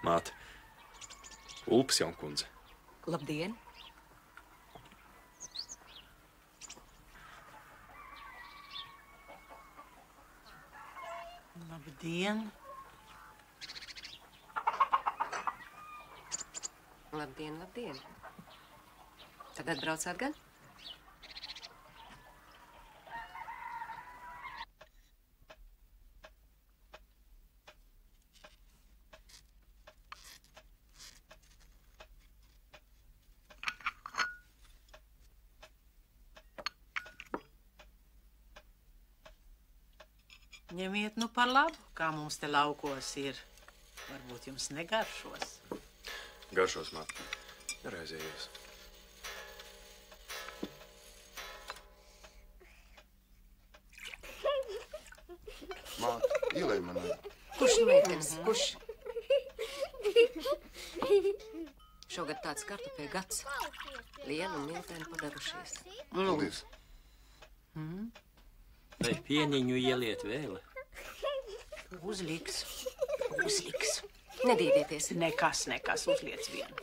F: Māte, Ulpas jaunkundze.
M: Labdien!
T: Labdien!
U: Labdien, labdien. Tad atbraucāt gan?
T: Ņemiet nu par labu, kā mums te laukos ir. Varbūt jums negaršos.
F: Garšos, māte. Neraizējies.
I: Māte, ielej man.
U: Kurš nu meitenes? Kurš? Šogad tāds kartupēļu gads. Liela un miltēni padarušies.
I: Paldies.
L: Vai pieniņu ieliet vēl?
T: Uzliks. Uzliks.
U: Nedīdieties.
T: Nekas, uzliec vienu.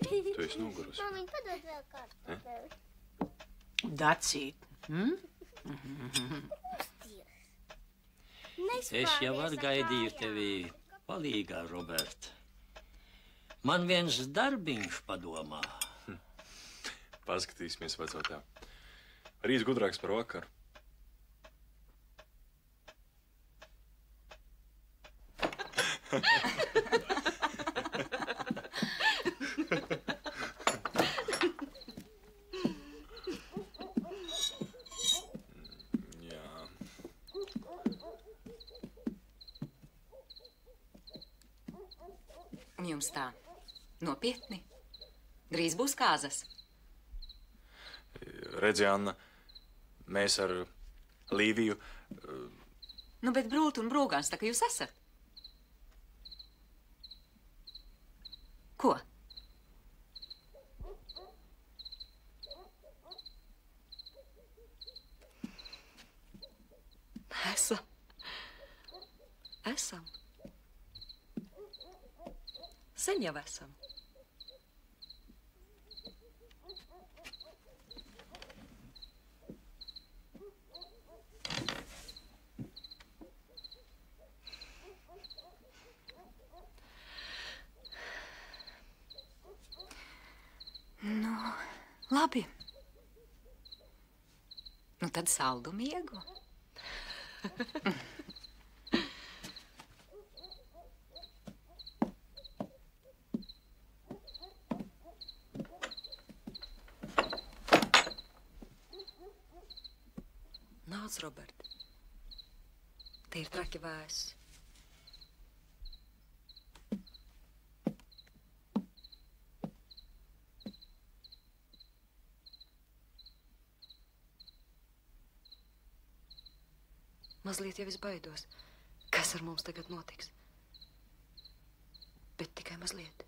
F: Tu esi nogurusi.
V: Māmiņ, padod vēl kartupeli.
T: Dacīt.
L: Es jau gaidīju tevi palīgā, Robert. Man viens darbiņš padomā.
F: Paskatīsimies, vecotā. Rīts gudrāks par vakaru.
U: Jums tā nopietni? Drīz būs kāzas.
F: Redzi, Anna, mēs ar Līviju...
U: Nu, bet brūt un brūgāns, tā kā jūs esat. Ko? Esam. Sen jau esam. Nu, labi. Nu, tad saldu miegu. Nāc, Robert. Te ir traki vēss. Mazliet jau es baidos, kas ar mums tagad notiks. Bet tikai mazliet.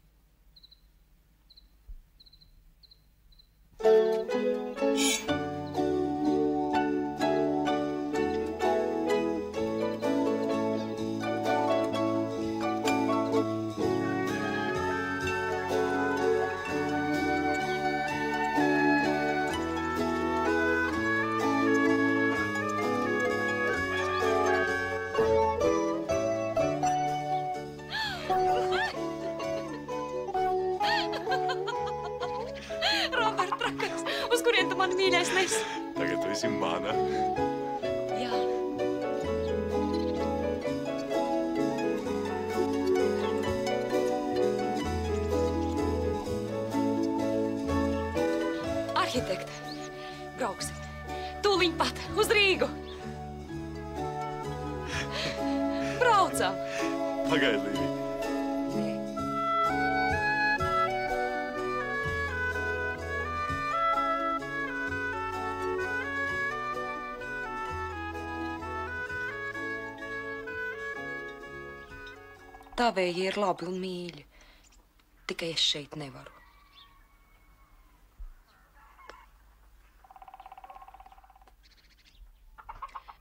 F: Tagad tu esi mana.
U: Jā. Arhitekte, brauksim. Tūliņ pat uz Rīgu. Braucam.
F: Pagaid, Līvija.
U: Tavēji ir labi un mīļi. Tikai es šeit nevaru.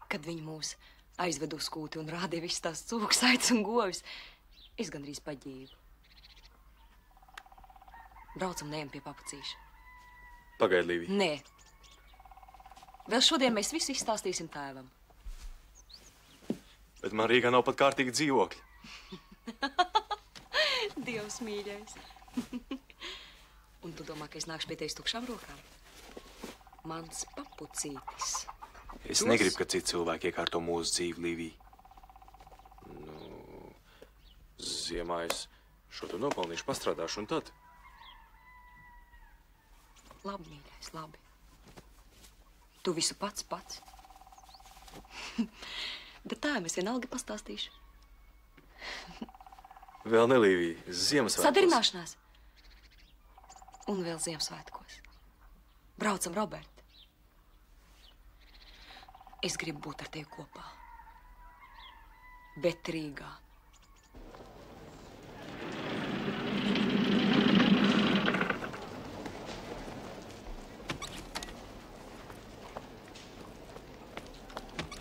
U: Kad viņi mūs aizved uz kūti un rādīja viss tās cūksaites un govis,
M: Es gandrīz paģīvu. Braucam neejam pie papucīša.
E: Pagaid, Līvija.
M: Nē. Vēl šodien mēs visu izstāstīsim tēvam.
E: Bet man Rīgā nav pat kārtīgi dzīvokļi.
M: Dievs mīļais. Un tu domā, ka es nākšu pie tevis tukšām rokām? Mans papucītis.
E: Es negribu, ka citi cilvēki iekārto mūsu dzīvi, Līvija. Ziemā es šo to nopelnīšu, pastrādāšu un tad.
M: Labi, mīļais, labi. Tu visu pats. Bet tā, es vienalga pastāstīšu.
E: Vēl ne, Līvija, Ziemassvētkos.
M: Sadarināšanās. Un vēl Ziemassvētkos. Braucam, Robert. Es gribu būt ar tevi kopā. Bet Rīgā.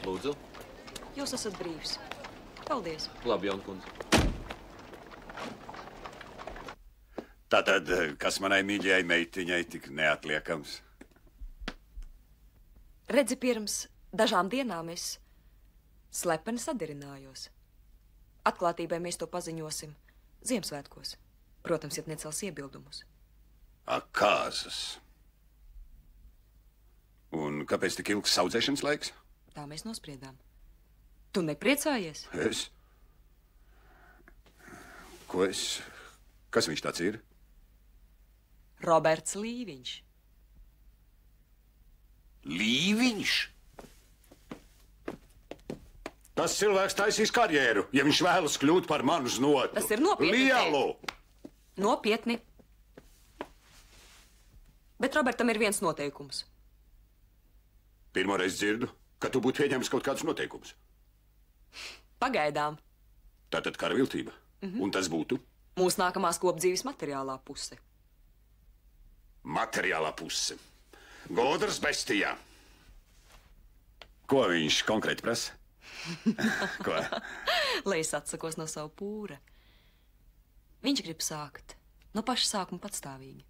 E: Lūdzu.
M: Jūs esat brīvs. Paldies.
E: Labi, Jankundze.
J: Tātad, kas manai mīļajai meitiņai tik neatliekams?
M: Redzi, pirms dažām dienām es slepeni sadarinājos. Atklātībai mēs to paziņosim Ziemassvētkos. Protams, ja necels iebildumus.
J: Ak, kāzas. Un kāpēc tik ilgs saudzēšanas laiks?
M: Tā mēs nospriedām. Tu nepriecājies?
J: Es? Kas viņš tāds ir?
M: Roberts Līviņš.
J: Līviņš? Tas cilvēks taisīs karjeru, ja viņš vēlas kļūt par manu znotu.
M: Tas ir nopietni.
J: Lielu!
M: Nopietni. Bet Robertam ir viens noteikums.
J: Pirmoreiz dzirdu, ka tu būtu pieņēmis kaut kādus noteikumus.
M: Pagaidām.
J: Tātad kara viltība. Un tas būtu?
M: Mūsu nākamās kopdzīves materiālā puse.
J: Materiālā puse. Godrs bestijā. Ko viņš konkrēti prasa? Ko?
M: Lai es atsakos no savu pūra. Viņš grib sākt no paša sākuma patstāvīgi.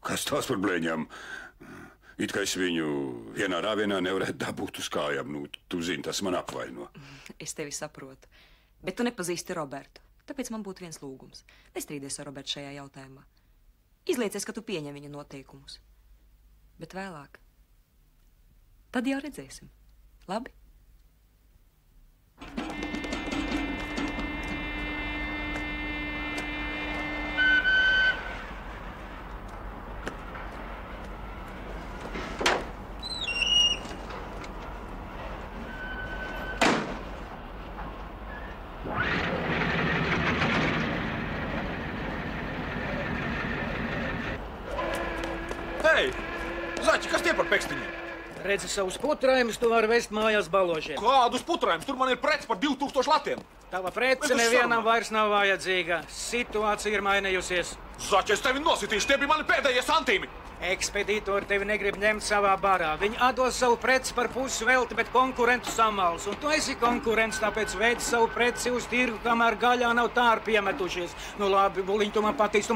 J: Kas tās par blēņām? It kā es viņu vienā rāvienā nevarētu dabūt uz kājām. Tu zini, tas man apvaino.
M: Es tevi saprotu. Bet tu nepazīsti Robertu. Tāpēc man būtu viens lūgums. Nestrīdies ar Robertu šajā jautājumā. Izliecies, ka tu pieņem viņa noteikumus. Bet vēlāk. Tad jau redzēsim. Labi?
N: Hei! Zaķi, kas tie par pekstiņiem?
A: Redzi savus putrājumus, tu vari vest mājās baložiem.
N: Kādus putrājumus? Tur man ir prets par 2000 latiem.
A: Tava prece nevienam vairs nav vajadzīga. Situācija ir mainījusies.
N: Zaķi, es tevi nositīšu, tie bija mani pēdējie santīmi.
A: Ekspedītori tevi negrib ņemt savā barā. Viņi atdos savu preci par pusi velti, bet konkurentu samals. Un tu esi konkurents, tāpēc veic savu preci uz tirgu, kamēr gaļā nav tāri piemetušies. Nu labi, buliņ, tu man patīc.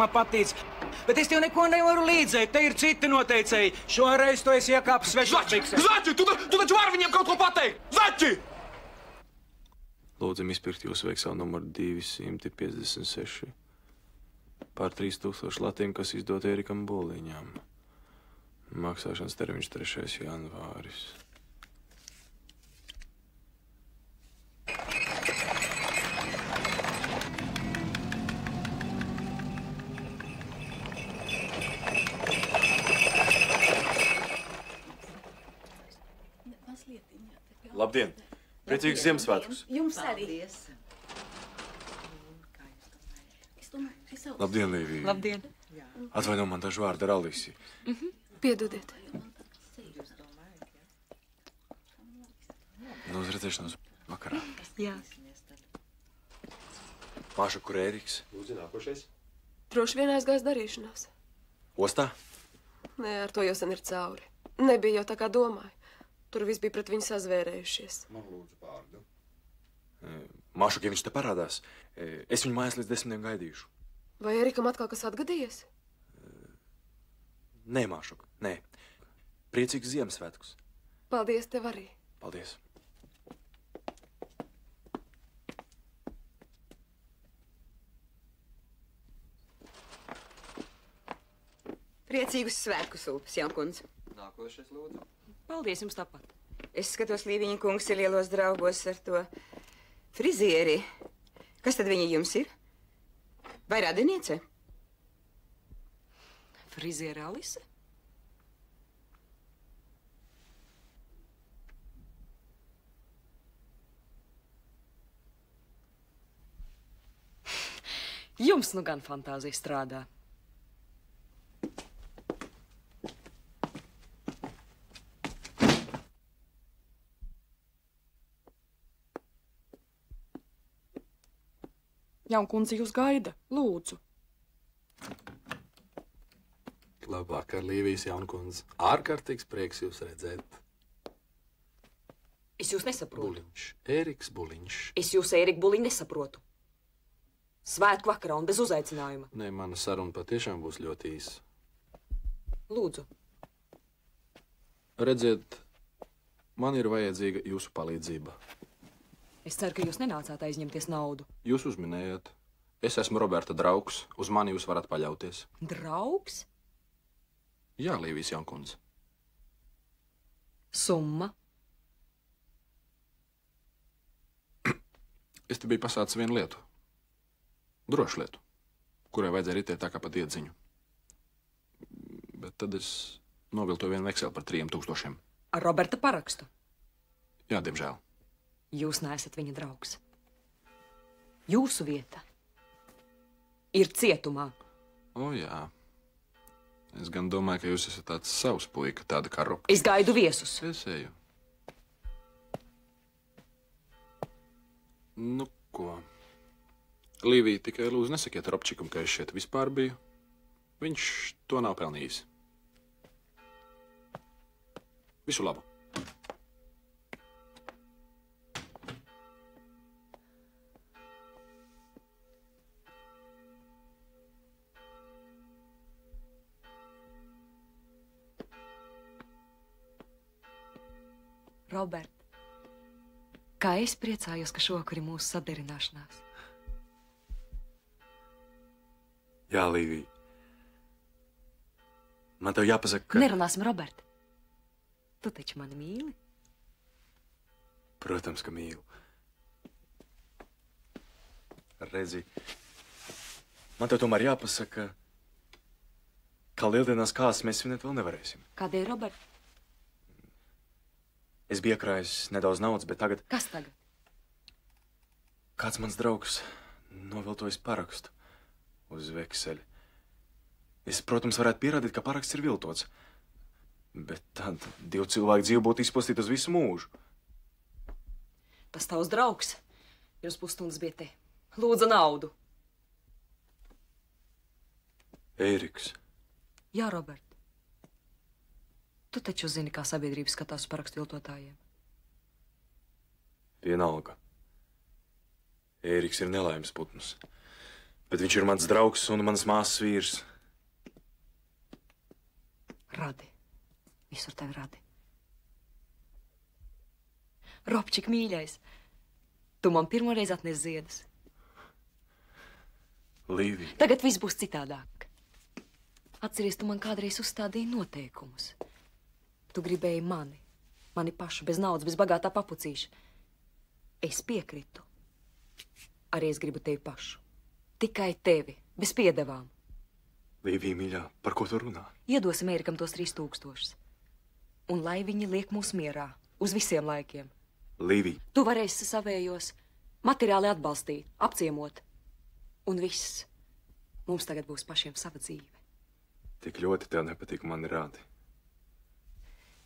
A: Bet es tev neko nevaru līdzēt, te ir citi noteicēji. Šoreiz tu esi iekāpis svešās biksēs.
N: Zaķi, tu taču vari viņiem kaut ko pateikt! Zaķi! Lūdzam izpirkt jūsu vekselu numuru 256 par 3000 latiem, kas izdot Ērikam Buliņam. Maksāšanas termiņš 3. janvāris. Labdien! Priecīgs Ziemassvētkus!
U: Jums arī!
E: Labdien, Līvija!
M: Labdien!
E: Atvaino, man daži vārdi ar Alisiju.
G: Piedodiet.
E: Nu, uz redzēšanos vakarā.
M: Jā.
E: Māša, kur Ēriks?
J: Lūdzu, nākošais.
G: Droši vien aizgājis darīšanās.
E: Ostā?
G: Nē, ar to jau sen ir cauri. Nebija jau tā, kā domāju. Tur viss bija pret viņu sazvērējušies.
J: Man lūdzu pārdu.
N: Mašuk, ja viņš te parādās, es viņu mājās līdz 10 gaidīšu.
G: Vai Erikam atkal kas atgadījies?
N: Nē, Mašuk, nē. Priecīgs Ziemassvētkus.
G: Paldies tev arī.
N: Paldies.
O: Priecīgus svētkus, Ulpis Jankundze.
N: Nākošais, lūdzu.
M: Paldies jums tāpat.
O: Es skatos, Līviņa kungs ir lielos draugos ar to frizieri. Kas tad viņa jums ir? Vai radiniece?
M: Friziere Alise? Jums nu gan fantāzija strādā.
R: Jaunkundze jūs gaida, lūdzu.
D: Labvakar, Līvijas jaunkundze. Ārkārtīgs prieks jūs redzēt.
M: Es jūs nesaprotu.
D: Buliņš. Ēriks Buliņš.
M: Es jūs, Ērika Buliņ, nesaprotu. Svētku vakarā un bez uzaicinājuma.
D: Nē, mana saruna patiešām būs ļoti īsa.
M: Lūdzu.
D: Redziet, man ir vajadzīga jūsu palīdzība.
M: Es ceru, ka jūs nenācāt aizņemties naudu.
D: Jūs uzminējāt. Es esmu Roberta draugs. Uz mani jūs varat paļauties.
M: Draugs?
D: Jā, Līvijas jaunkundze.
M: Summa?
D: Es te biju pasācis vienu lietu. Drošu lietu, kurai vajadzēja ritēt tā kā pa diedziņu. Bet tad es noviltoju vienu vekseli par 3000.
M: Ar Roberta parakstu?
D: Jā, diemžēl.
M: Jūs neesat viņa draugs. Jūsu vieta ir cietumā.
D: O, jā. Es gan domāju, ka jūs esat tāds savs puika, tāda kā Roka.
M: Es gaidu viesus.
D: Es eju. Nu, ko? Līvija, tikai lūdzu nesakiet Robčikam, ka es šeit vispār biju. Viņš to nav pelnījis. Visu labu.
M: Robert, kā es priecājos, ka šovakar ir mūsu saderināšanās.
N: Jā, Līvija. Man tev jāpasaka, ka...
M: Nerunāsim, Robert. Tu taču mani mīli?
N: Protams, ka mīlu. Redzi, man tev tomēr jāpasaka, ka lieldienās kāzas mēs svinēt vēl nevarēsim.
M: Kādēļ, Robert?
N: Es biju iekrājis nedaudz naudas, bet tagad...
M: Kas tagad?
N: Kāds mans draugs noviltojis parakstu uz vekseli. Es, protams, varētu pierādīt, ka paraksts ir viltots. Bet tad 2 cilvēku dzīve būtu izpostīta uz visu mūžu.
M: Tas tavs draugs. Pirms pusstundas bija te. Lūdza naudu.
N: Ēriks.
M: Jā, Robert. Tu taču zini, kā sabiedrība skatās uz parakstu viltotājiem.
N: Vienalga. Ēriks ir nelaimes putns. Bet viņš ir mans draugs un manas māsas vīrs.
M: Radi. Visur tevi radi. Robčik, mīļais, tu man pirmoreiz atnes ziedus.
N: Līvija.
M: Tagad viss būs citādāk. Atceries, tu man kādreiz uzstādīji noteikumus. Tu gribēji mani pašu, bez naudas, bez bagātā papucīša. Es piekritu. Arī es gribu tevi pašu. Tikai tevi, bez piedevām.
N: Līvija, mīļā, par ko tu runā?
M: Iedosim Ērikam tos 3000. Un lai viņi liek mūs mierā, uz visiem laikiem.
N: Līvija.
M: Tu varēsi savējos materiāli atbalstīt, apciemot. Un viss. Mums tagad būs pašiem sava dzīve.
N: Tik ļoti tev nepatīk mani rādi.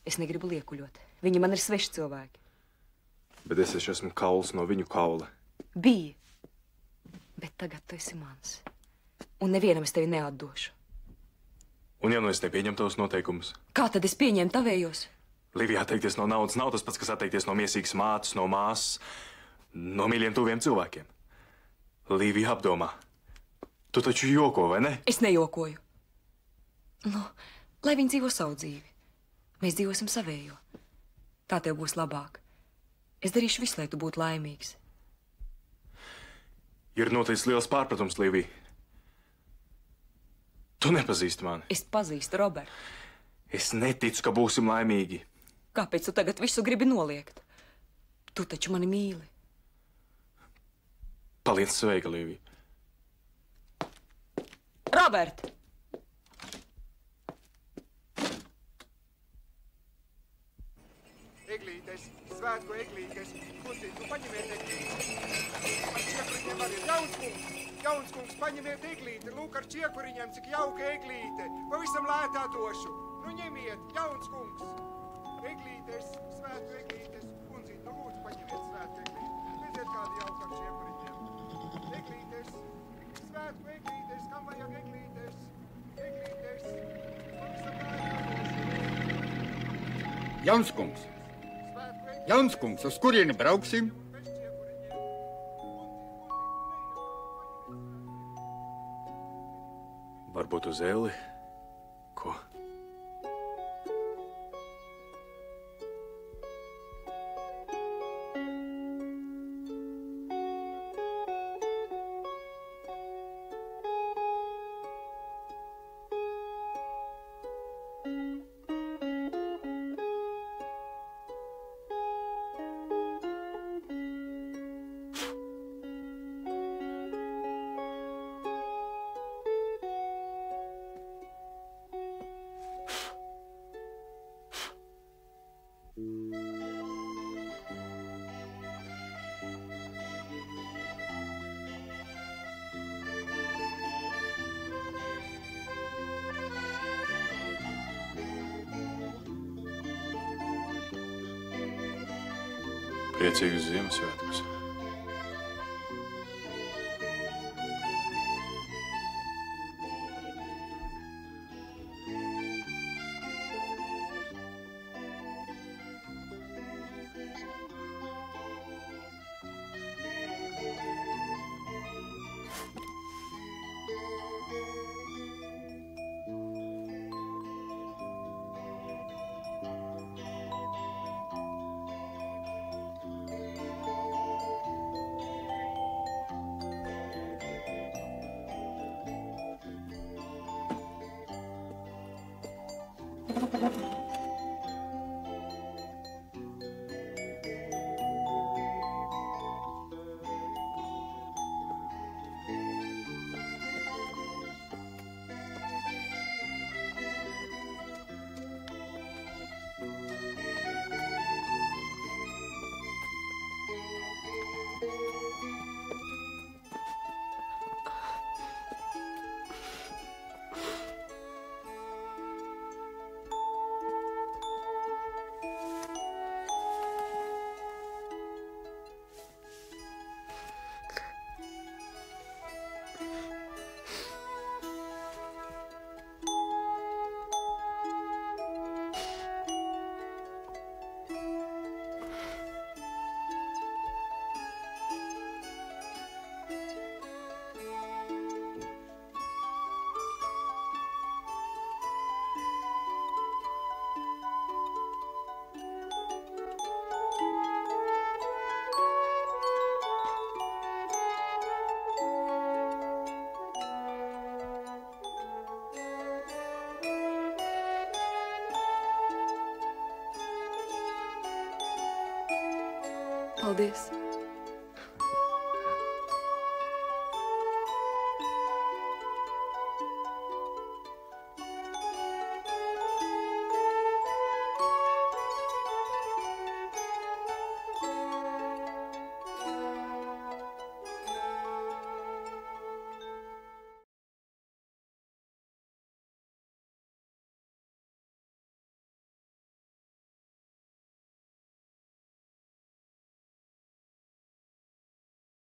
M: Es negribu liekuļot. Viņi man ir sveši cilvēki.
N: Bet es esmu kauls no viņu kaula.
M: Bija. Bet tagad tu esi mans. Un nevienam es tevi neatdošu.
N: Un ja nu es nepieņemu tavus noteikumus?
M: Kā tad es pieņēmu tavējos?
N: Līvija, atteikties no naudas nav tas pats, kas atteikties no miesīgas mātes, no māsas. No mīļiem tuviem cilvēkiem. Līvija apdomā. Tu taču joko, vai ne?
M: Es nejokoju. Nu, lai viņi dzīvo savu dzīvi. Mēs dzīvosim savējo. Tā tev būs labāk. Es darīšu visu, lai tu būtu laimīgs.
N: Ir noticis liels pārpratums, Līvija. Tu nepazīsti mani.
M: Es pazīstu Robertu.
N: Es neticu, ka būsim laimīgi.
M: Kāpēc tu tagad visu gribi noliegt? Tu taču mani mīli.
N: Paliec sveika, Līvija.
M: Robert!
C: Eglītes, svētku eglītes, kundzīt, nu paņemiet eglītes. Ar čiekuriņiem arī jauns kungs, paņemiet eglīti, lūk ar čiekuriņiem, cik jauka eglīte, pavisam lētā došu. Nu ņemiet, jauns kungs. Eglītes, svētku eglītes, kundzīt, nu lūdzu paņemiet svētku eglīti. Redziet, kādi jauka ar čiekuriņiem. Eglītes, svētku eglītes, kam vajag eglītes? Eglītes, pavisam lētā došu.
Q: Jauns kungs! Jauns kungs, uz kurieni brauksim?
N: Varbūt uz Elli? Ko? Priecīgus Ziemassvētkus!
G: Paldies!